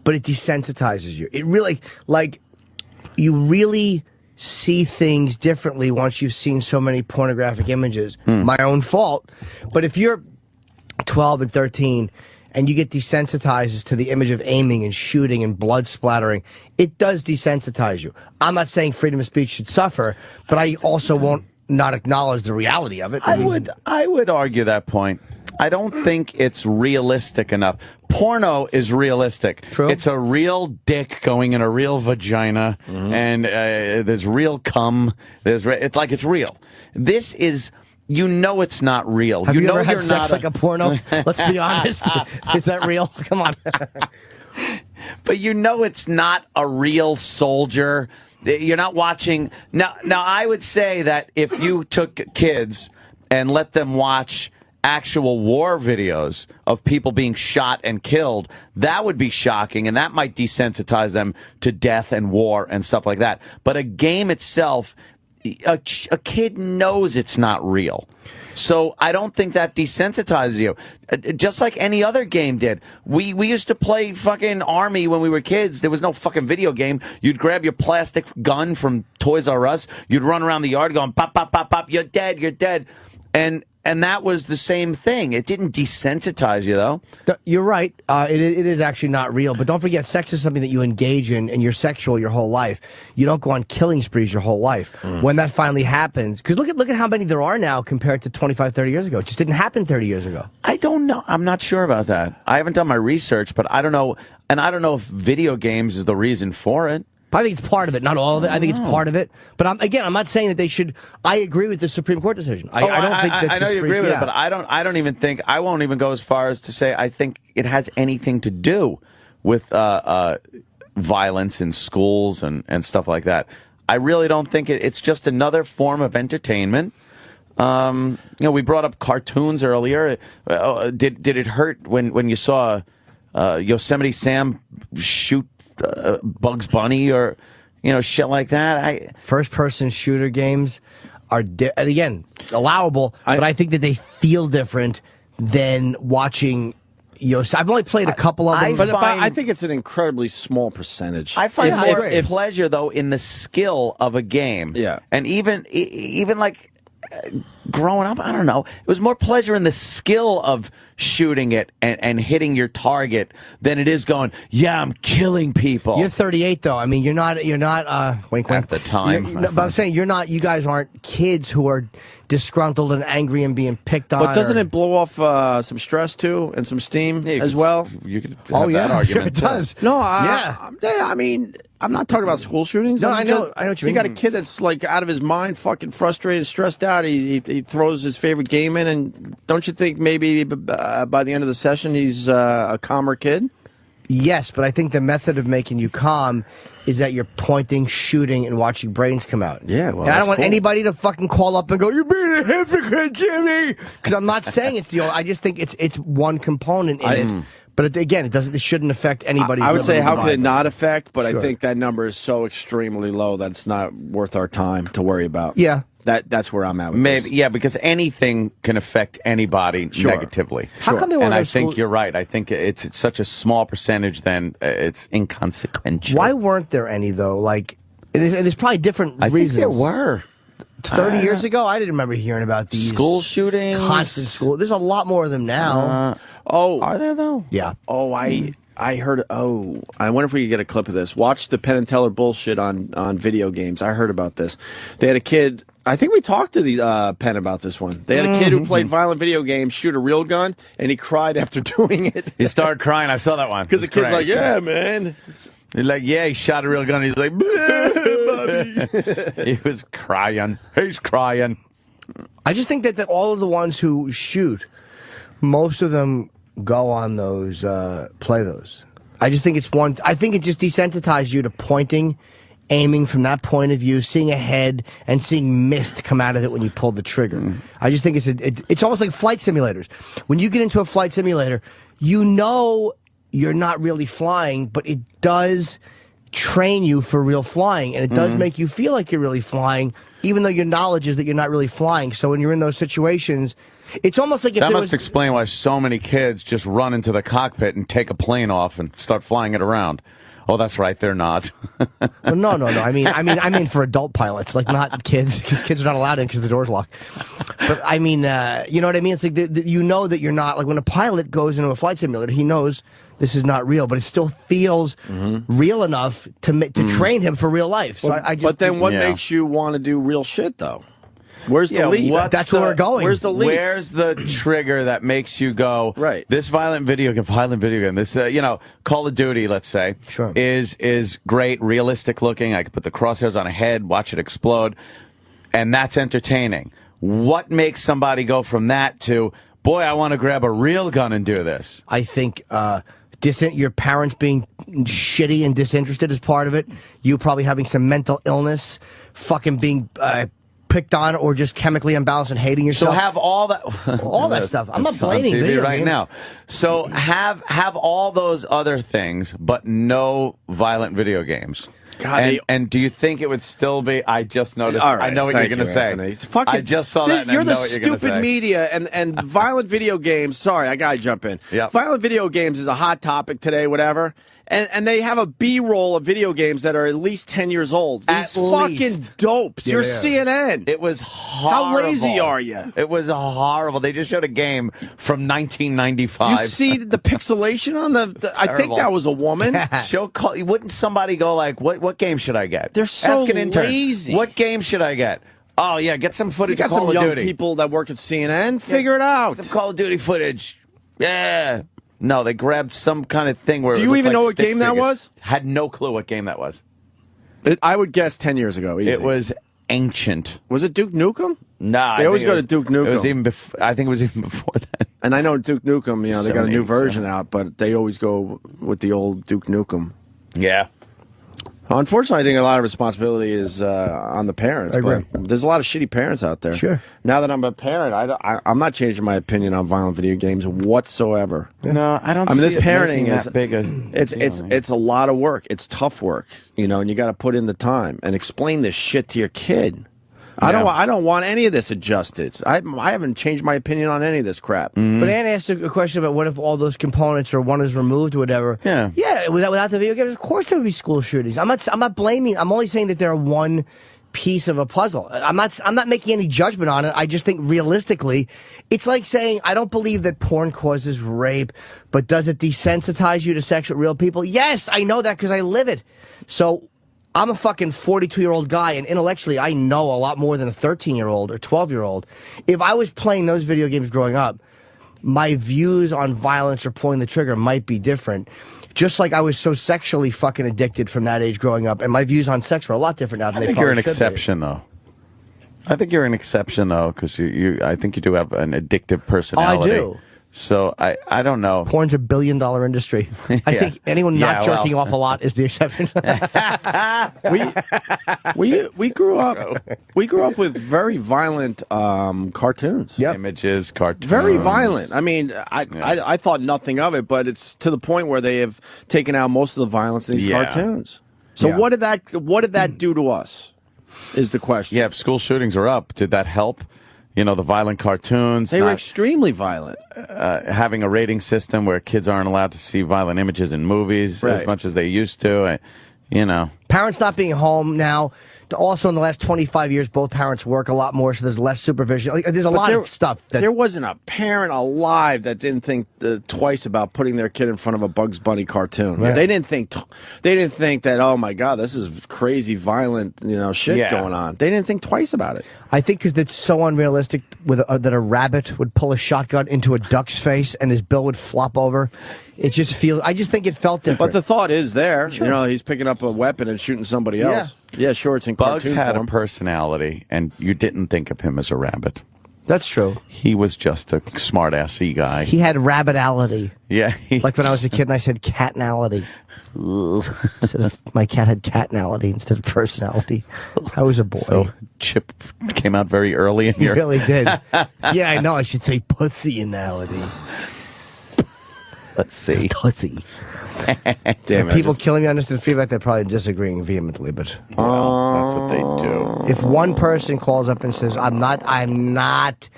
But it desensitizes you. It really, like, you really see things differently once you've seen so many pornographic images. My own fault. But if you're 12 and 13. And you get desensitized to the image of aiming and shooting and blood splattering, it does desensitize you. I'm not saying freedom of speech should suffer, but I also won't not acknowledge the reality of it. I would argue that point. I don't think it's realistic enough. Porno is realistic. True. It's a real dick going in a real vagina, and there's real cum. It's like it's real. This is. You know it's not real. Have you know ever had you're sex not like a porno? Let's be honest. Is that real? Come on. But you know it's not a real soldier. You're not watching. Now, I would say that if you took kids and let them watch actual war videos of people being shot and killed, that would be shocking, and that might desensitize them to death and war and stuff like that. But a game itself, a kid knows it's not real. So I don't think that desensitizes you. Just like any other game did. We used to play fucking Army when we were kids. There was no fucking video game. You'd grab your plastic gun from Toys R Us. You'd run around the yard going, pop, pop, pop, pop, you're dead, you're dead. And that was the same thing. It didn't desensitize you, though. You're right. It is actually not real. But don't forget, sex is something that you engage in, and you're sexual your whole life. You don't go on killing sprees your whole life. When that finally happens, because look at how many there are now compared to 25, 30 years ago. It just didn't happen 30 years ago. I don't know. I'm not sure about that. I haven't done my research, but I don't know. And I don't know if video games is the reason for it. I think it's part of it, not all of it. I think it's part of it. But I'm not saying that they should. I agree with the Supreme Court decision. I don't think that I know you agree with it, but I don't even think. I won't even go as far as to say I think it has anything to do with violence in schools and stuff like that. I really don't think it's just another form of entertainment. We brought up cartoons earlier. Did it hurt when you saw Yosemite Sam shoot Bugs Bunny or shit like that? First-person shooter games are again allowable, but I think that they feel different than watching. I've only played a couple of them, but I think it's an incredibly small percentage. I find more pleasure though in the skill of a game. Yeah, and even like growing up, I don't know. It was more pleasure in the skill of shooting it and hitting your target than it is going, yeah, I'm killing people. You're 38 though. I mean, you're not wink, wink. At the time. But I'm saying you guys aren't kids who are disgruntled and angry and being picked on. But doesn't it blow off some stress too and some steam as well? You could have that argument. Sure it does. No, I mean, I'm not talking about school shootings. No, I know what you mean. You got a kid that's like out of his mind, fucking frustrated, stressed out. He throws his favorite game in, and don't you think maybe by the end of the session he's a calmer kid? Yes, but I think the method of making you calm is that you're pointing, shooting, and watching brains come out. Yeah, well, and I don't want anybody to fucking call up and go, "You're being a hypocrite, Jimmy," because I'm not saying it's I just think it's one component in it. But again, it shouldn't affect anybody. I would say, how could it not affect? But Sure. I think that number is so extremely low that it's not worth our time to worry about. Yeah. That's where I'm at with Maybe, this. yeah, because anything can affect anybody negatively. How come they weren't And on I think school- you're right. I think it's such a small percentage, then it's inconsequential. Why weren't there any though? Like, there's probably different I reasons. think there were. 30 years ago, I didn't remember hearing about these school shootings. Constant school. There's a lot more of them now. Are there though? Yeah. Oh, I heard. Oh, I wonder if we could get a clip of this. Watch the Penn and Teller bullshit on video games. I heard about this. They had a kid. I think we talked to the Penn about this one. They had a kid who played violent video games, shoot a real gun, and he cried after doing it. He started crying. I saw that one. Because the kid's like, "Yeah, man." He's like, "Yeah, he shot a real gun." He's like, Bobby. He was crying. He's crying. I just think that all of the ones who shoot, most of them go on those, play those. I just think I think it just desensitizes you to pointing, aiming from that point of view, seeing a head, and seeing mist come out of it when you pull the trigger. I just think it's almost like flight simulators. When you get into a flight simulator, you know you're not really flying, but it does train you for real flying, and it does make you feel like you're really flying, even though your knowledge is that you're not really flying. So when you're in those situations, it's almost like if that there must explain why so many kids just run into the cockpit and take a plane off and start flying it around. Oh, that's right, they're not. Well, no. I mean for adult pilots, like not kids, because kids are not allowed in because the door's locked. But I mean, you know what I mean? It's like you know that you're not, like when a pilot goes into a flight simulator, he knows this is not real, but it still feels real enough to train him for real life. So I just. But then, what makes you want to do real shit though? Where's the lead? That's where we're going. Where's the lead? Where's the trigger that makes you go, right? This violent video game, this, Call of Duty, let's say, is great, realistic looking. I could put the crosshairs on a head, watch it explode, and that's entertaining. What makes somebody go from that to, boy, I want to grab a real gun and do this? I think your parents being shitty and disinterested is part of it. You probably having some mental illness, fucking being picked on, or just chemically imbalanced and hating yourself. So have all that, all that stuff. I'm not blaming video right game. now. So have all those other things, but no violent video games. God, and do you think it would still be? I just noticed. All right, I know what you're going to say. I just saw that. And you're I know the what you're gonna stupid say. media and violent video games. Sorry, I gotta jump in. Yep. Violent video games is a hot topic today. Whatever. And they have a B-roll of video games that are at least 10 years old. These fucking dopes. You're CNN. It was horrible. How lazy are you? It was horrible. They just showed a game from 1995. You see the pixelation on I think that was a woman. Wouldn't somebody go like, what game should I get? They're so Ask an intern, lazy. what game should I get? Oh, yeah, get some footage You got of Call some of young Duty. people that work at CNN. Figure it out. Some Call of Duty footage. Yeah. No, they grabbed some kind of thing where. Do you even know what game that was? Had no clue what game that was. I would guess 10 years ago. Easy. It was ancient. Was it Duke Nukem? Nah, they always go to Duke Nukem. It was even I think it was even before that. And I know Duke Nukem. They got a new version out, but they always go with the old Duke Nukem. Yeah. Unfortunately, I think a lot of responsibility is on the parents. I agree. But there's a lot of shitty parents out there. Sure. Now that I'm a parent, I'm not changing my opinion on violent video games whatsoever. No, I don't. I mean, this see it parenting is that big. It's a lot of work. It's tough work, and you got to put in the time and explain this shit to your kid. I don't want any of this adjusted. I haven't changed my opinion on any of this crap. But Ann asked a question about what if all those components or one is removed or whatever. Yeah. Yeah, without the video games, of course there would be school shootings. I'm not blaming. I'm only saying that they're one piece of a puzzle. I'm not making any judgment on it. I just think realistically, it's like saying I don't believe that porn causes rape, but does it desensitize you to sex with real people? Yes, I know that because I live it. So I'm a fucking 42-year-old guy, and intellectually, I know a lot more than a 13-year-old or 12-year-old. If I was playing those video games growing up, my views on violence or pulling the trigger might be different. Just like I was so sexually fucking addicted from that age growing up, and my views on sex are a lot different now than they I think probably you're an should be. exception, though. I think you're an exception, though, because I think you do have an addictive personality. I do. So I don't know. Porn's a billion-dollar industry. I think anyone not jerking off a lot is the exception. we grew up with very violent cartoons. Yep. Images, cartoons. Very violent. I mean, I thought nothing of it, but it's to the point where they have taken out most of the violence in these cartoons. So what did that do to us? Is the question. Yeah, if school shootings are up, did that help? The violent cartoons. They were extremely violent. Having a rating system where kids aren't allowed to see violent images in movies as much as they used to. Parents not being home now. Also, in the last 25 years, both parents work a lot more, so there's less supervision. Like, there's a lot of stuff. There wasn't a parent alive that didn't think twice about putting their kid in front of a Bugs Bunny cartoon. Right. They didn't think that, oh my God, this is crazy, violent, shit going on. They didn't think twice about it. I think because it's so unrealistic that a rabbit would pull a shotgun into a duck's face and his bill would flop over. I just think it felt different. But the thought is there. Sure. He's picking up a weapon and shooting somebody else. Yeah, sure, it's in Bugs cartoon had form. a personality, and you didn't think of him as a rabbit. That's true. He was just a smart-assy guy. He had rabbitality. Yeah. Like when I was a kid and I said catnality. Instead of my cat had catnality instead of personality. I was a boy. So Chip came out very early in here. He really did. Yeah, I know. I should say pussy-anality. Let's see. Pussy. Damn it. People killing me on instant feedback, they're probably disagreeing vehemently, but that's what they do. If one person calls up and says, I'm not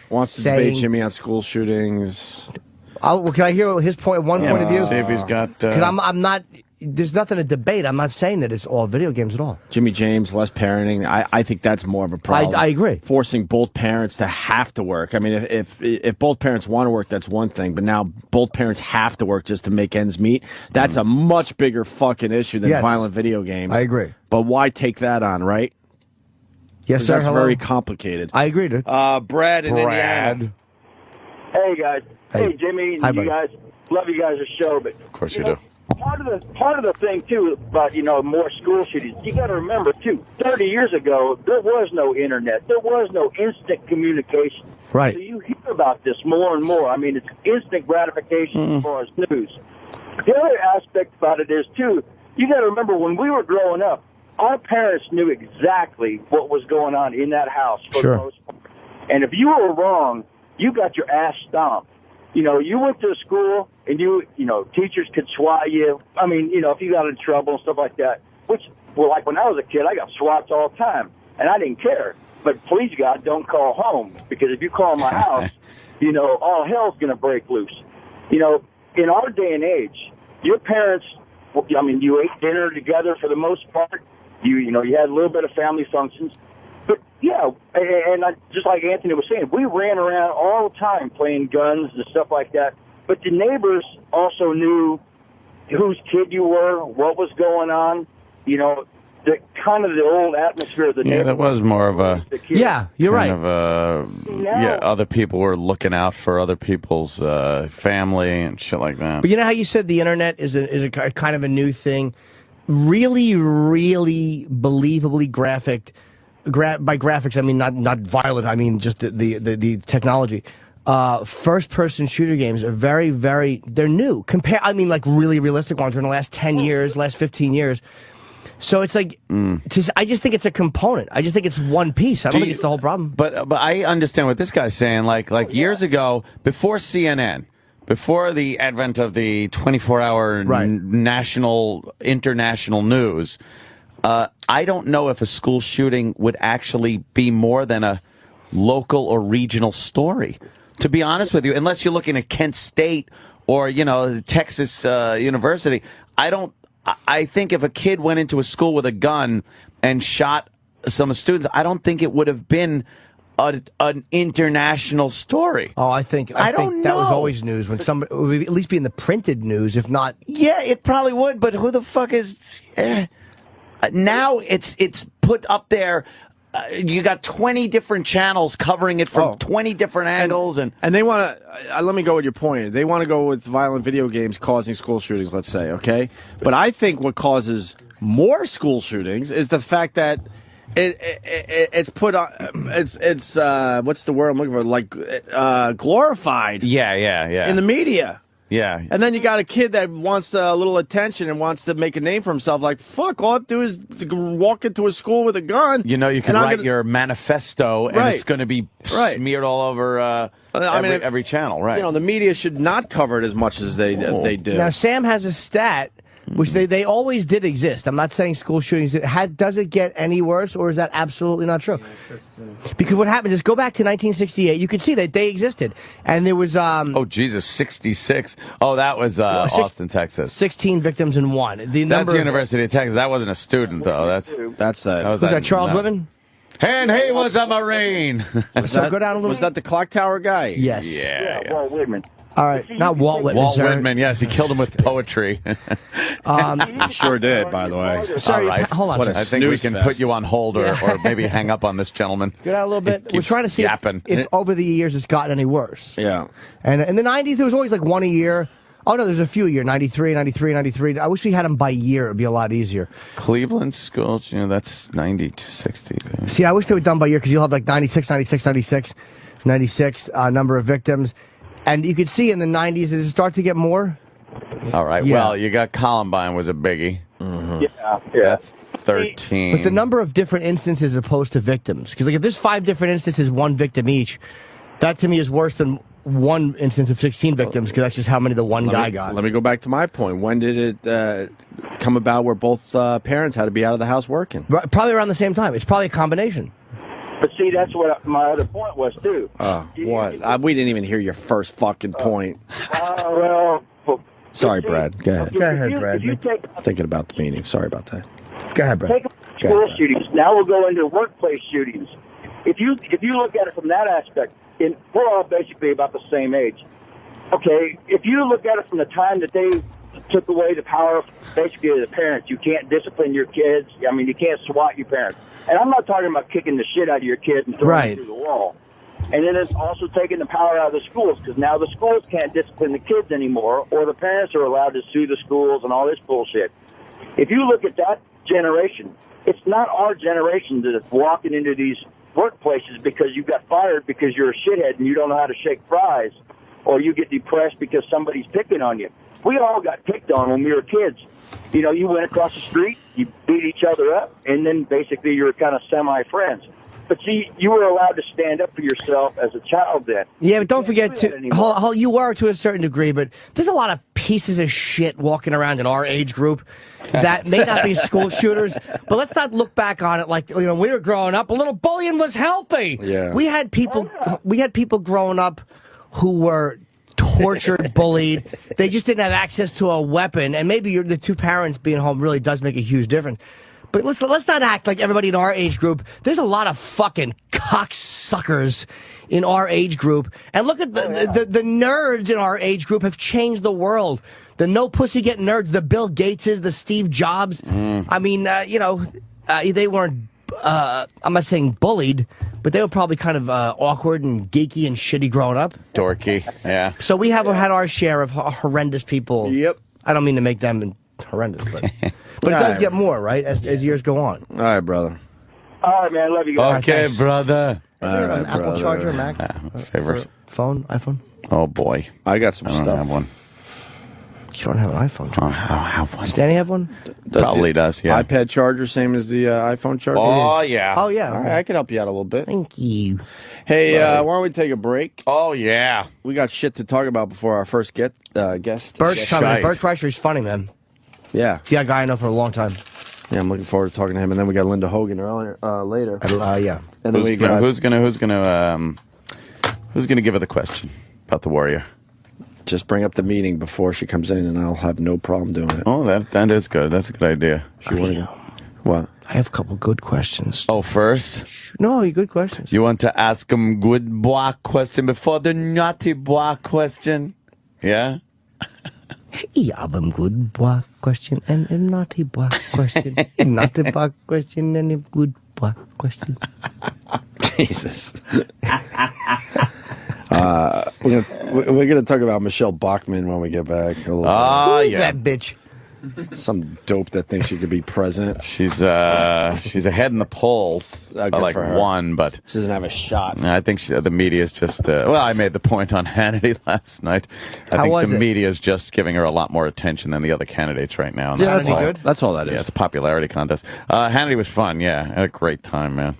wants to saying, debate Jimmy on school shootings. Can I hear his point of view? See if he's got... Because I'm not... There's nothing to debate. I'm not saying that it's all video games at all. Jimmy James, less parenting. I think that's more of a problem. I agree. Forcing both parents to have to work. I mean, if both parents want to work, that's one thing. But now both parents have to work just to make ends meet. That's a much bigger fucking issue than violent video games. I agree. But why take that on, right? Yes, sir. That's very complicated. I agree, dude. Brad in Indiana. Hey, guys. Hey, Jimmy. Hi, you guys. Love you guys' show, but of course you do. Part of the thing too about more school shootings. You got to remember too. 30 years ago, there was no internet. There was no instant communication. Right. So you hear about this more and more. I mean, it's instant gratification as far as news. The other aspect about it is too. You got to remember when we were growing up, our parents knew exactly what was going on in that house for the most part. And if you were wrong, you got your ass stomped. You went to school and teachers could swat you. I mean, if you got in trouble and stuff like that, like when I was a kid, I got swats all the time and I didn't care. But please God, don't call home because if you call my house, all hell's going to break loose. In our day and age, your parents, you ate dinner together for the most part. You had a little bit of family functions. But, yeah, and just like Anthony was saying, we ran around all the time playing guns and stuff like that. But the neighbors also knew whose kid you were, what was going on, the kind of the old atmosphere of the neighborhood. Yeah, that was more of a... Yeah, you're right. Other people were looking out for other people's family and shit like that. But you know how you said the internet is a kind of a new thing? Really, really believably graphic... by graphics, I mean not violent. I mean just the technology. First-person shooter games are very, very. They're new. Like really realistic ones are in the last 10 years, last 15 years. So it's like, I just think it's a component. I just think it's one piece. I don't think it's the whole problem. But I understand what this guy's saying. Like years ago, before CNN, before the advent of the 24-hour national, international news. I don't know if a school shooting would actually be more than a local or regional story, to be honest with you, unless you're looking at Kent State or, Texas University. I think if a kid went into a school with a gun and shot some students, I don't think it would have been an international story. Oh, I think that was always news when somebody, it would at least be in the printed news, if not. Yeah, it probably would, but who the fuck is... Now it's put up there. You got 20 different channels covering it from 20 different angles, and they want to. Let me go with your point. They want to go with violent video games causing school shootings. Let's say, okay, but I think what causes more school shootings is the fact that it's put on. It's what's the word I'm looking for? Like glorified. Yeah. In the media. Yeah. And then you got a kid that wants a little attention and wants to make a name for himself. Like, fuck, all I have to do is walk into a school with a gun. You can write your manifesto, and it's going to be smeared all over every channel, right? The media should not cover it as much as they do. Now, Sam has a stat which they always did exist. I'm not saying school shootings. Does it get any worse, or is that absolutely not true? Because what happened is, go back to 1968. You could see that they existed, and there was oh Jesus, 66. Oh, that was Austin, Texas. 16 victims in one. That's the University of Texas. That wasn't a student though. That's that. Was that Charles Whitman? And he was a Marine. Go down a little. Was that the clock tower guy? Yes. Yeah. Walt Whitman. All right, not Walt Whitman. Walt Whitman, yes, he killed him with poetry. Sure did, by the way. Sorry, all right. Hold on. What a I think we can snooze put you on hold or maybe hang up on this gentleman. Get out a little bit. We're trying to see if over the years it's gotten any worse. Yeah. And in the 90s, there was always like one a year. Oh, no, there's a few a year. 93, 93, 93. I wish we had them by year. It would be a lot easier. Cleveland schools, that's 90 to 60. See, I wish they were done by year because you'll have like 96, 96, 96, 96 number of victims. And you could see in the 90s, does it start to get more? All right. Yeah. Well, you got Columbine was a biggie. Yeah. That's 13. But the number of different instances opposed to victims. Because like if there's 5 different instances, 1 victim each, that to me is worse than one instance of 16 victims because that's just how many the one guy got. Let me go back to my point. When did it come about where both parents had to be out of the house working? Right, probably around the same time. It's probably a combination. But see, that's what my other point was, too. What? We didn't even hear your first fucking point. Sorry, Brad. Go ahead. Go ahead, Brad. Thinking about the meeting. Sorry about that. Go ahead, Brad. Take school shootings. Now we'll go into workplace shootings. If you look at it from that aspect, we're all basically about the same age. Okay, if you look at it from the time that they took away the power, basically, of the parents, you can't discipline your kids. I mean, you can't swat your parents. And I'm not talking about kicking the shit out of your kid and throwing him through the wall. And then it's also taking the power out of the schools because now the schools can't discipline the kids anymore, or the parents are allowed to sue the schools and all this bullshit. If you look at that generation, it's not our generation that is walking into these workplaces because you got fired because you're a shithead and you don't know how to shake fries, or you get depressed because somebody's picking on you. We all got picked on when we were kids. You went across the street, you beat each other up, and then basically you were kind of semi-friends. But see, you were allowed to stand up for yourself as a child then. Yeah, but don't forget you were to a certain degree, but there's a lot of pieces of shit walking around in our age group that may not be school shooters. But let's not look back on it like when we were growing up. A little bullying was healthy. Yeah, we had people growing up who were tortured, bullied. They just didn't have access to a weapon, and maybe the two parents being home really does make a huge difference. But let's not act like everybody in our age group. There's a lot of fucking cocksuckers in our age group. And look at the nerds in our age group have changed the world. The no pussy get nerds, the Bill Gateses, the Steve Jobs. I mean, they weren't, I'm not saying bullied, but they were probably kind of awkward and geeky and shitty growing up. Dorky, yeah. So we have had our share of horrendous people. Yep. I don't mean to make them horrendous, but it does get more, right, as years go on. All right, brother. All right, man. Love you guys. Okay, brother. All right, an Apple brother. charger, Mac? Favorite Phone, iPhone? Oh, boy. I got some I don't stuff. have one. You don't have an iPhone charger. I don't have one. Does Danny have one? Probably does, yeah. iPad charger, same as the iPhone charger? Oh, yeah. Oh, yeah. All right, I can help you out a little bit. Thank you. Hey, why don't we take a break? Oh, yeah. We got shit to talk about before our first guest. Bert's coming. Shite. Bert Kreischer's funny, man. Yeah. Yeah, a guy I know for a long time. Yeah, I'm looking forward to talking to him. And then we got Linda Hogan later. Yeah. And then Who's gonna give her the question about the Warrior? just bring up the meeting before she comes in, and I'll have no problem doing it. Oh, that is good. That's a good idea. What? I have a couple good questions. Oh, first? No, good questions. You want to ask him good boy question before the naughty boy question? Yeah? I have a good boy question and a naughty boy question. A naughty boy question and a good boy question. Jesus. We're gonna talk about Michelle Bachmann when we get back. Oh, Who's yeah. that bitch? Some dope that thinks she could be president. She's ahead in the polls by Good like for her. one, but She doesn't have a shot. I think the media's just. Well, I made the point on Hannity last night. I think the media's just giving her a lot more attention than the other candidates right now. And Yeah, that's all. That's all that is. Yeah, it's a popularity contest. Hannity was fun. Yeah, I had a great time, man.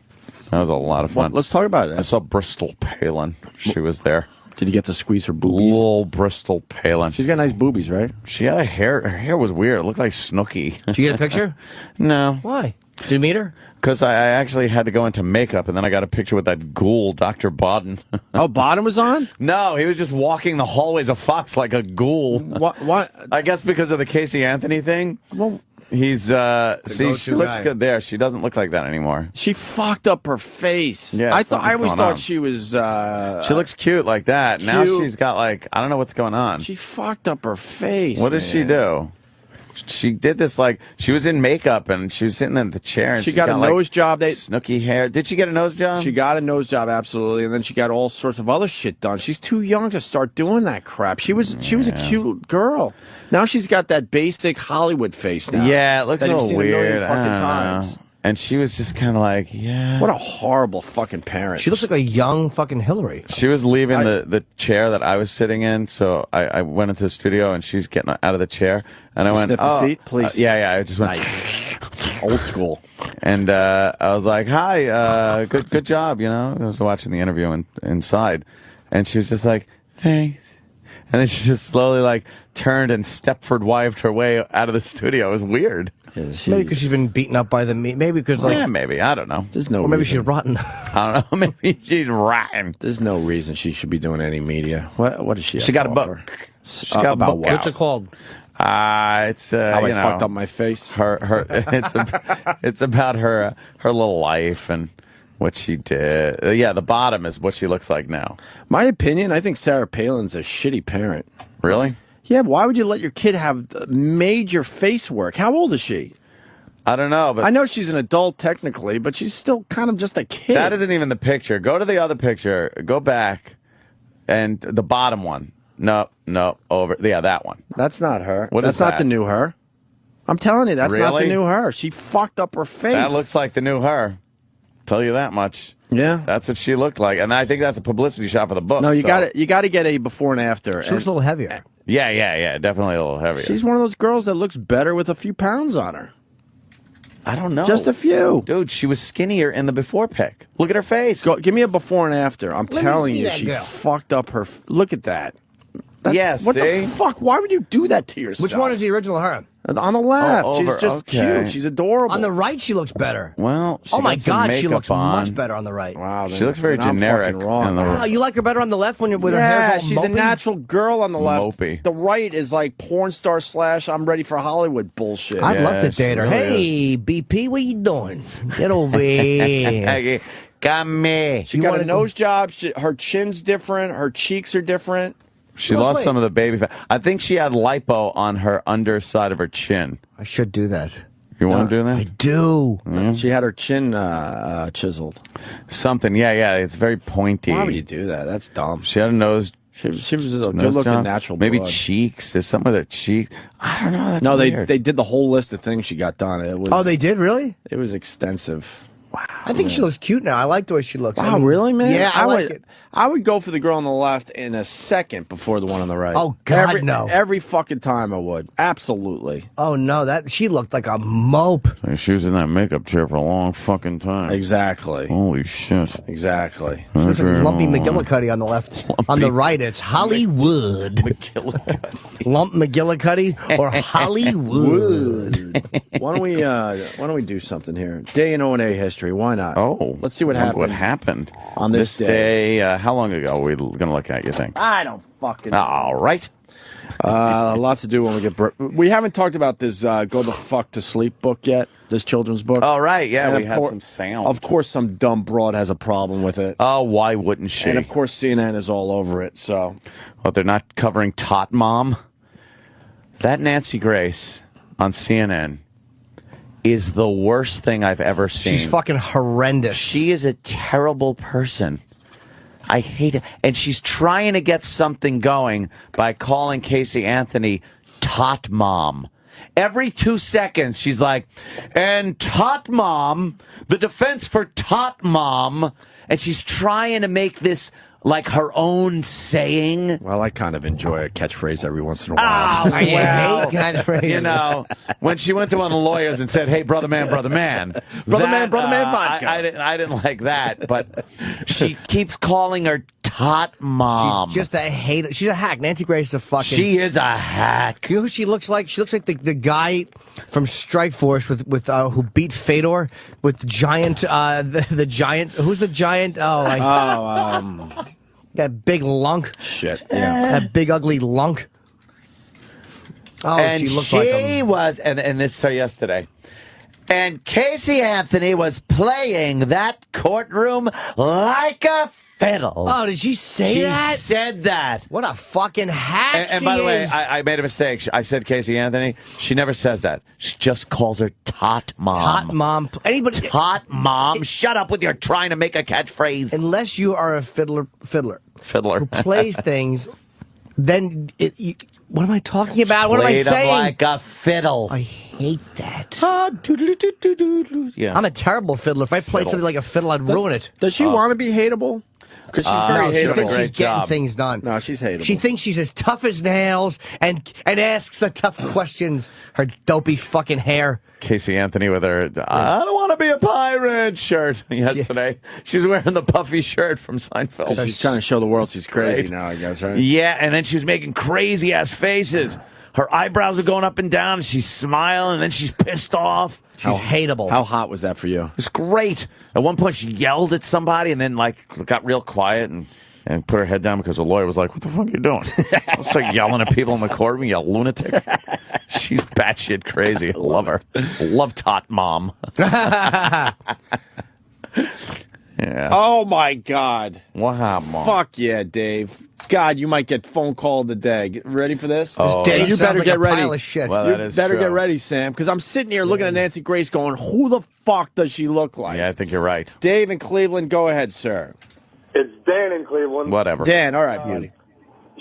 That was a lot of fun. Let's talk about it. I saw Bristol Palin. She was there. Did you get to squeeze her boobies? Little Bristol Palin. She's got nice boobies, right? She had her hair was weird. It looked like Snooki. Did you get a picture? No. Why? Did you meet her? Because I actually had to go into makeup, and then I got a picture with that ghoul, Dr. Bodden. Oh, Bodden was on? No, he was just walking the hallways of Fox like a ghoul. What? I guess because of the Casey Anthony thing. Well, he's see, she looks good there. She doesn't look like that anymore. She fucked up her face. Yeah, I always thought she was. She looks cute like that. Now she's got like I don't know what's going on. She fucked up her face. What did she do? She did this like she was in makeup and she was sitting in the chair. And she got a nose job. Snooky hair. Did she get a nose job? She got a nose job, absolutely, and then she got all sorts of other shit done. She's too young to start doing that crap. She was a cute girl. Now she's got that basic Hollywood face now. Yeah, it looks a little seen weird. A million fucking times. And she was just kind of like, yeah. What a horrible fucking parent. She looks like a young fucking Hillary. She was leaving the chair that I was sitting in, so I went into the studio, and she's getting out of the chair. And I went, sniff the seat, please. Yeah, I just went. Nice. Old school. And I was like, hi, good job, you know. I was watching the interview inside. And she was just like, thanks. And then she just slowly, like, turned and Stepford-wived her way out of the studio. It was weird. Maybe because she's been beaten up by the meat. Maybe because, like... Yeah, maybe. I don't know. There's no Or maybe reason. she's rotten. I don't know. Maybe she's rotten. There's no reason she should be doing any media. What is she? She got a book. She got a book. What's it called? It's how I fucked up my face. It's about her little life and what she did. Yeah, the bottom is what she looks like now. My opinion, I think Sarah Palin's a shitty parent. Really? Yeah, why would you let your kid have major face work? How old is she? I don't know, but I know she's an adult technically, but she's still kind of just a kid. That isn't even the picture. Go to the other picture. Go back, and the bottom one. No, over. Yeah, that one. That's not her. That's not the new her. I'm telling you, that's not the new her. She fucked up her face. That looks like the new her. Tell you that much. Yeah, that's what she looked like, and I think that's a publicity shot for the book. No, you got to get a before and after. She looks a little heavier. Yeah, definitely a little heavier. She's one of those girls that looks better with a few pounds on her. I don't know. Just a few. Dude, she was skinnier in the before pic. Look at her face. Give me a before and after. I'm telling you, she fucked up her... Look at that. Yes. What the fuck? Why would you do that to yourself? Which one is the original her? On the left. Oh, she's just cute. She's adorable. On the right, she looks better. Well, oh my God, she looks on. much better on the right. Wow, she looks very generic. Wrong. You like her better on the left when you're with her hair all she's mopey? a natural girl on the left. Mopey. The right is like porn star / I'm ready for Hollywood bullshit. I'd love to date her. Really hey, BP, what you doing? Get over here. Come here. She got a nose job. Her chin's different. Her cheeks are different. She lost some of the baby fat. I think she had lipo on her underside of her chin. I should do that. You want to do that? I do. She had her chin chiseled. Something, yeah. It's very pointy. Why would you do that? That's dumb. She had a nose. She was a good-looking natural. Maybe blood. cheeks. There's something with her cheeks. I don't know. That's no, weird. they did the whole list of things she got done. It was. Oh, they did really? It was extensive. Wow. I think she looks cute now. I like the way she looks. Wow, really, man? Yeah, I like it. I would go for the girl on the left in a second before the one on the right. Oh, God, no. Every fucking time I would. Absolutely. Oh, no, she looked like a mope. She was in that makeup chair for a long fucking time. Exactly. Holy shit. Exactly. She looks like Lumpy McGillicuddy on the left. On the right, it's Hollywood. Lump McGillicuddy or Hollywood. Why don't we do something here? Day in O&A history. Why not? Oh. Let's see what happened. What happened on this day? How long ago are we going to look at, you think? I don't fucking know. All right. Lots to do when we get... We haven't talked about this Go the Fuck to Sleep book yet, this children's book. Oh, right, yeah, and we had some sound. Of course, some dumb broad has a problem with it. Oh, why wouldn't she? And of course, CNN is all over it, so... Well, they're not covering Tot Mom? That Nancy Grace on CNN is the worst thing I've ever seen. She's fucking horrendous. She is a terrible person. I hate it. And she's trying to get something going by calling Casey Anthony Tot Mom. Every 2 seconds, she's like, and Tot Mom, the defense for Tot Mom. And she's trying to make this like her own saying. Well, I kind of enjoy a catchphrase every once in a while. Oh, well, you know, when she went to one of the lawyers and said, hey, brother man, vodka. I didn't like that, but she keeps calling her Tot Mom. She's just a hater. She's a hack. Nancy Grace is a fucking... She is a hack. You know who she looks like? She looks like the guy from Strike Force with who beat Fedor with the giant, the giant... Who's the giant? That big lunk. Shit, yeah. That big ugly lunk. Oh, And she looked like him. was, and this so yesterday. And Casey Anthony was playing that courtroom like a fiddle. Oh, did she say that? She said that. What a fucking hack And she by the way, is. I made a mistake. I said Casey Anthony. She never says that. She just calls her Tot Mom. Tot Mom. Anybody? Tot Mom. Shut up with your trying to make a catchphrase. Unless you are a fiddler Fiddler. who plays things, then what am I talking about? What am I Played 'em saying? like a fiddle. I hate that. Yeah. I'm a terrible fiddler. If I played something like a fiddle, I'd ruin it. Does she want to be hateable? Because she's very No, she hateable. thinks she's Great getting job. things done. No, she's hateable. She thinks she's as tough as nails and asks the tough questions. Her dopey fucking hair. Casey Anthony with her I don't want to be a pirate shirt yesterday. She's wearing the puffy shirt from Seinfeld. She's trying to show the world she's crazy Great. now, I guess, right? Yeah, and then she was making crazy ass faces. Her eyebrows are going up and down. She's smiling, and then she's pissed off. She's hateable. How hot was that for you? It's great. At one point, she yelled at somebody, and then got real quiet and put her head down because the lawyer was like, "What the fuck are you doing?" It's like yelling at people in the courtroom, you lunatic. She's batshit crazy. I love her. Love Tot Mom. Yeah. Oh, my God. Wow, Mom. Fuck yeah, Dave. God, you might get phone call of the day. Get ready for this? Oh, Dave you sounds better like get a ready. pile of shit. Well, You that is better true. get ready, Sam, because I'm sitting here looking at Nancy Grace going, who the fuck does she look like? Yeah, I think you're right. Dave in Cleveland, go ahead, sir. It's Dan in Cleveland. Whatever. Dan, all right, buddy.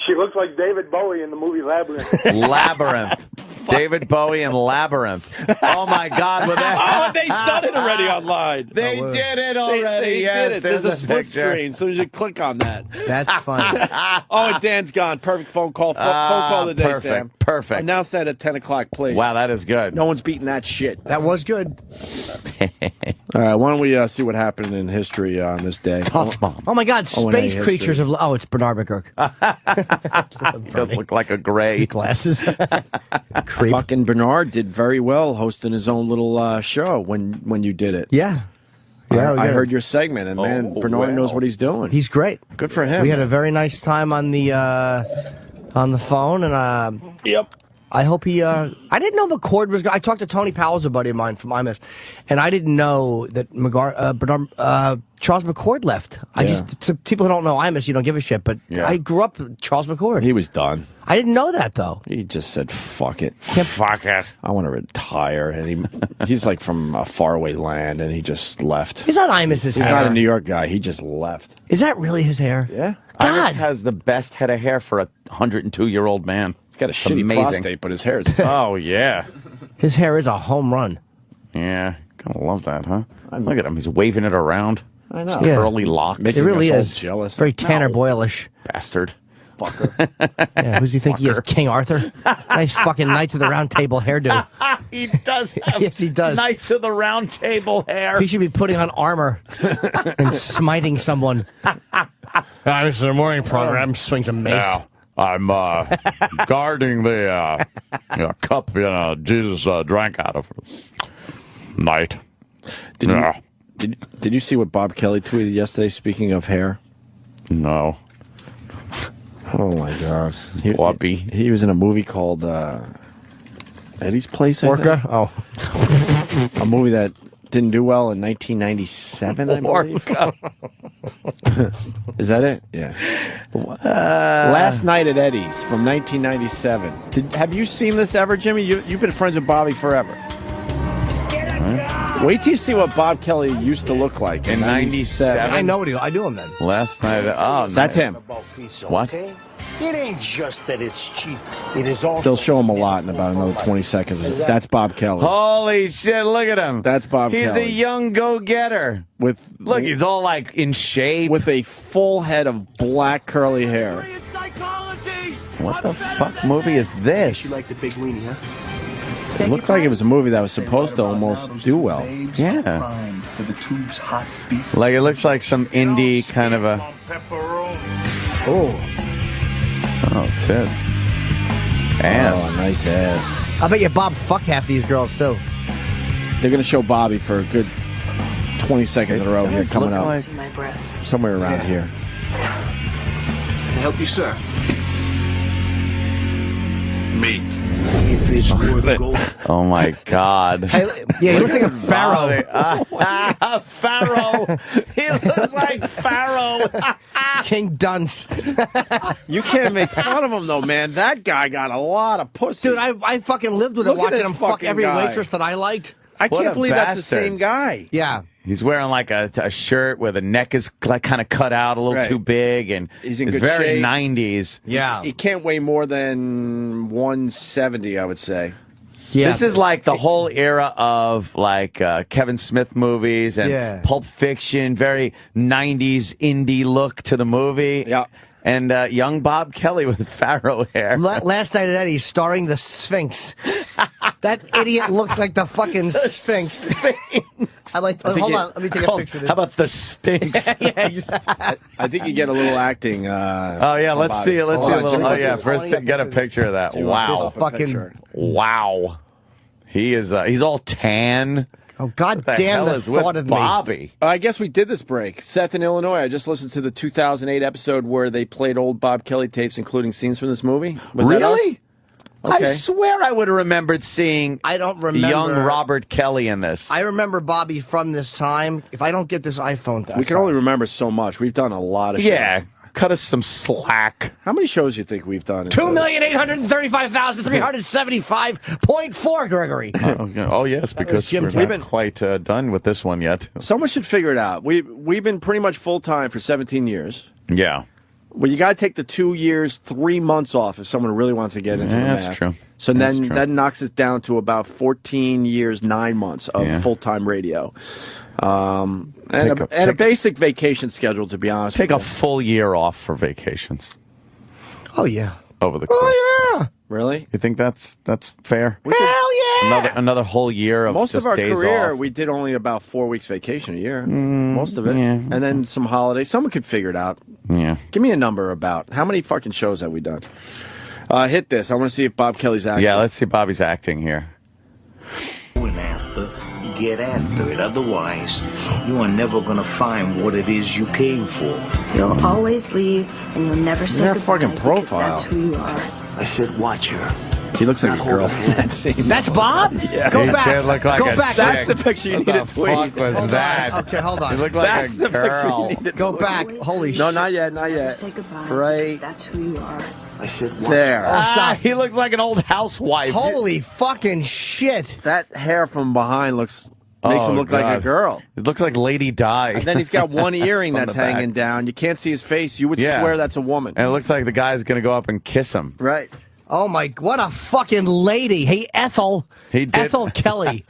She looks like David Bowie in the movie Labyrinth. Labyrinth. David Bowie and Labyrinth. Oh, my God. With that. Oh, they've done it already online. They did it already. They Yes, did it. There's a split picture. screen, so you click on that. That's funny. Oh, and Dan's gone. Perfect phone call. Phone call of the day, perfect, Sam. perfect. Announce that at 10 o'clock, please. Wow, that is good. No one's beating that shit. That was good. All right, why don't we see what happened in history on this day? Tot Mom. Oh my God, O&A space history. creatures of... Oh, it's Bernard McGurk. Does look like a gray. Glasses. Creep. Fucking Bernard did very well hosting his own little show when you did it. Yeah. I heard your segment, and man, Oh, Bernard knows well. what he's doing. He's great. Good for him. We had a very nice time on the phone, and Yep. I hope he. I didn't know McCord was. I talked to Tony Powell's a buddy of mine from IMS, and I didn't know that Charles McCord left. To people who don't know IMS, you don't give a shit. But Yeah. I grew up with Charles McCord. He was done. I didn't know that though. He just said, "Fuck it, Fuck it. I want to retire." And he's like from a faraway land, and he just left. Is that IMS's He's hair? not a New York guy. He just left. Is that really his hair? Yeah. Iris God. has the best head of hair for a 102-year-old man. He's got a shitty Amazing. prostate, but his hair is. Oh, yeah. His hair is a home run. Yeah. Gotta love that, huh? Look at him. He's waving it around. I know. His Yeah. curly locks. Making It really us all is. jealous. Very Tanner Boyle-ish. Bastard. Fucker. Yeah, who's he think he is? King Arthur? Nice fucking Knights of the Round Table hairdo. He does have Yes, he does. Knights of the Round Table hair. He should be putting on armor and smiting someone. This is a morning program. Swings a mace. Now, I'm guarding the cup Jesus drank out of night. Did you see what Bob Kelly tweeted yesterday? Speaking of hair. No. Oh my God. Bobby. He was in a movie called Eddie's Place. I Orca? think? Oh. A movie that didn't do well in 1997. I believe. Is that it? Yeah. Last Night at Eddie's from 1997. Have you seen this ever, Jimmy? You've been friends with Bobby forever. Wait till you see what Bob Kelly used to look like in 97. I know what I do him then. Last night. Oh, That's him. What? It ain't just that it's cheap. It is also. They'll show him a lot in about another 20 seconds. That's Bob Kelly. Holy shit, look at him. That's Bob He's Kelly. a young go-getter. Look, he's all like in shape. With a full head of black curly hair. What the fuck movie is this? You like the big weenie, huh? It looked like it was a movie that was supposed to almost do well. Yeah. Like it looks like some indie kind of a... tits. Ass. Oh, nice ass. I bet you Bob fucked half these girls, too. They're going to show Bobby for a good 20 seconds in a row here coming up. Somewhere around here. Can I help you, sir? Meat. If it's worth gold. Oh my God! Hey, yeah, he looks like a pharaoh. Pharaoh. He looks like Pharaoh. King Dunce. You can't make fun of him though, man. That guy got a lot of pussy. Dude, I fucking lived with him, watching him fuck every waitress that I liked. I can't believe that's the same guy. Yeah. He's wearing like a shirt where the neck is like kind of cut out a little too big, and he's in good very shape. 90s. Yeah. He can't weigh more than 170, I would say. Yeah. This is like the whole era of like Kevin Smith movies and Pulp Fiction, very 90s indie look to the movie. Yeah. And young Bob Kelly with Pharaoh hair. Last night at Eddie's, starring the Sphinx. That idiot looks like the fucking Sphinx. Hold on, let me take a picture of this. How about the Stinks? Yeah, exactly. I think you get a little acting. Oh yeah, let's see it. Let's see a little. Oh yeah, first get a picture of that. Wow, fucking wow. He is. He's all tan. Oh God damn! The thought of Bobby. I guess we did this break. Seth in Illinois. I just listened to the 2008 episode where they played old Bob Kelly tapes, including scenes from this movie. Was that us? Really? Okay. I swear I would have remembered seeing I don't remember young Robert Kelly in this. I remember Bobby from this time. If I don't get this iPhone, we can only remember so much. We've done a lot of shows. Yeah, cut us some slack. How many shows do you think we've done? 2,835,375.4, Gregory. Oh yes, because we're not quite done with this one yet. Someone should figure it out. We've been pretty much full time for 17 years. Yeah. Well, you got to take the 2 years, 3 months off if someone really wants to get into the math. That's true. So then that knocks us down to about 14 years, 9 months of full-time radio. And a basic vacation schedule, to be honest. Take a full year off for vacations. Oh, yeah. Over the course. Oh, yeah. Really? You think that's fair? Hell yeah! Another whole year of most just of our days career, off. we did only about 4 weeks vacation a year. Most of it. Yeah. And then some holidays. Someone could figure it out. Yeah. Give me a number about how many fucking shows have we done? Hit this. I want to see if Bob Kelly's acting. Yeah, let's see Bobby's acting here. Get after it. Otherwise, you are never going to find what it is you came for. You'll always leave, and you'll never say that goodbye fucking profile. That's who you are. I said, watch her. He looks like a girl in that scene. That's Bob? Yeah. Go He back. did look like Go a back. chick. That's the picture you need to tweet. What was that? Okay, hold on. He looked like That's a the picture girl. you need to Go tweet. back. Holy shit. No, not yet, not yet. Say goodbye. Right That's who you are. I said, watch there. Stop. He looks like an old housewife. Holy fucking shit. That hair from behind makes him look like a girl. It looks like Lady Di. And then he's got one earring From that's the back. hanging down. You can't see his face. You would Yeah. swear that's a woman. And it looks like the guy's going to go up and kiss him. Right. Oh my, what a fucking lady. Hey, Ethel. He did. Ethel Kelly.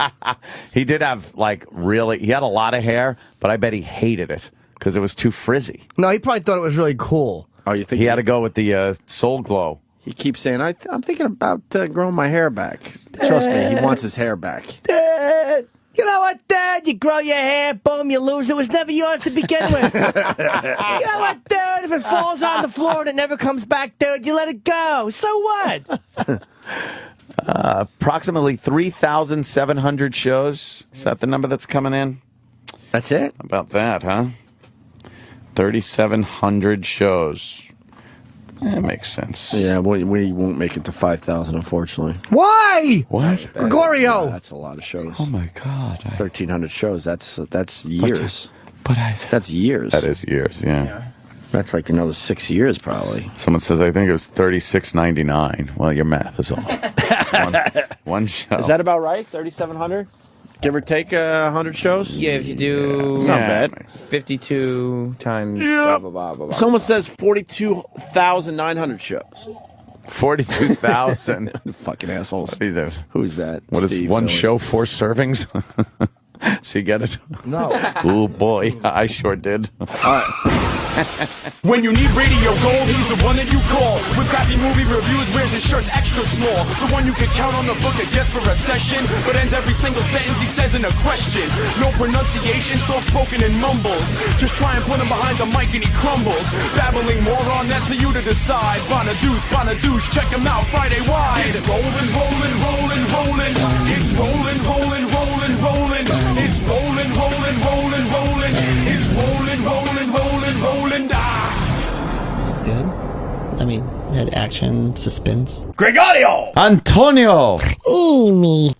He did have, he had a lot of hair, but I bet he hated it because it was too frizzy. No, he probably thought it was really cool. Oh, you think He had to go with the Soul Glow. He keeps saying, I'm thinking about growing my hair back. Trust me, he wants his hair back. Dad, you know what, Dad? You grow your hair, boom, you lose. It was never yours to begin with. You know what, Dad? If it falls on the floor and it never comes back, dude, you let it go. So what? Approximately 3,700 shows. Is that the number that's coming in? That's it? How about that, huh? 3,700 shows. That makes sense. Yeah, we won't make it to 5,000, unfortunately. Why? What? Gregorio. That's a lot of shows. Oh, my God. 1,300 shows. That's years. That's years. That is years, yeah. That's like another 6 years, probably. Someone says, I think it was $36.99. Well, your math is off. one show. Is that about right? 3,700? Give or take 100 shows? Yeah, if you do... It's not bad. 52 times blah, blah, blah, blah, blah. Someone says 42,900 shows. 42,000. Fucking assholes. Either. Who's that? What is Steve one Philly. show, 4 servings? So you get it? No. Oh, boy. I sure did. All right. When you need radio gold, he's the one that you call. With crappy movie reviews, wears his shirts extra small. The one you can count on the book that gets for a session, but ends every single sentence he says in a question. No pronunciation, soft-spoken and mumbles. Just try and put him behind the mic and he crumbles. Babbling moron, that's for you to decide. Bonadouche, check him out Friday wide. It's rolling, rolling, rolling, rolling. It's rolling, rolling, rolling, rolling. It's rolling, rolling, rolling, rolling. It's rolling, rolling, rolling, rolling. It's good. I mean, had action, suspense. Gregorio! Antonio! Amy.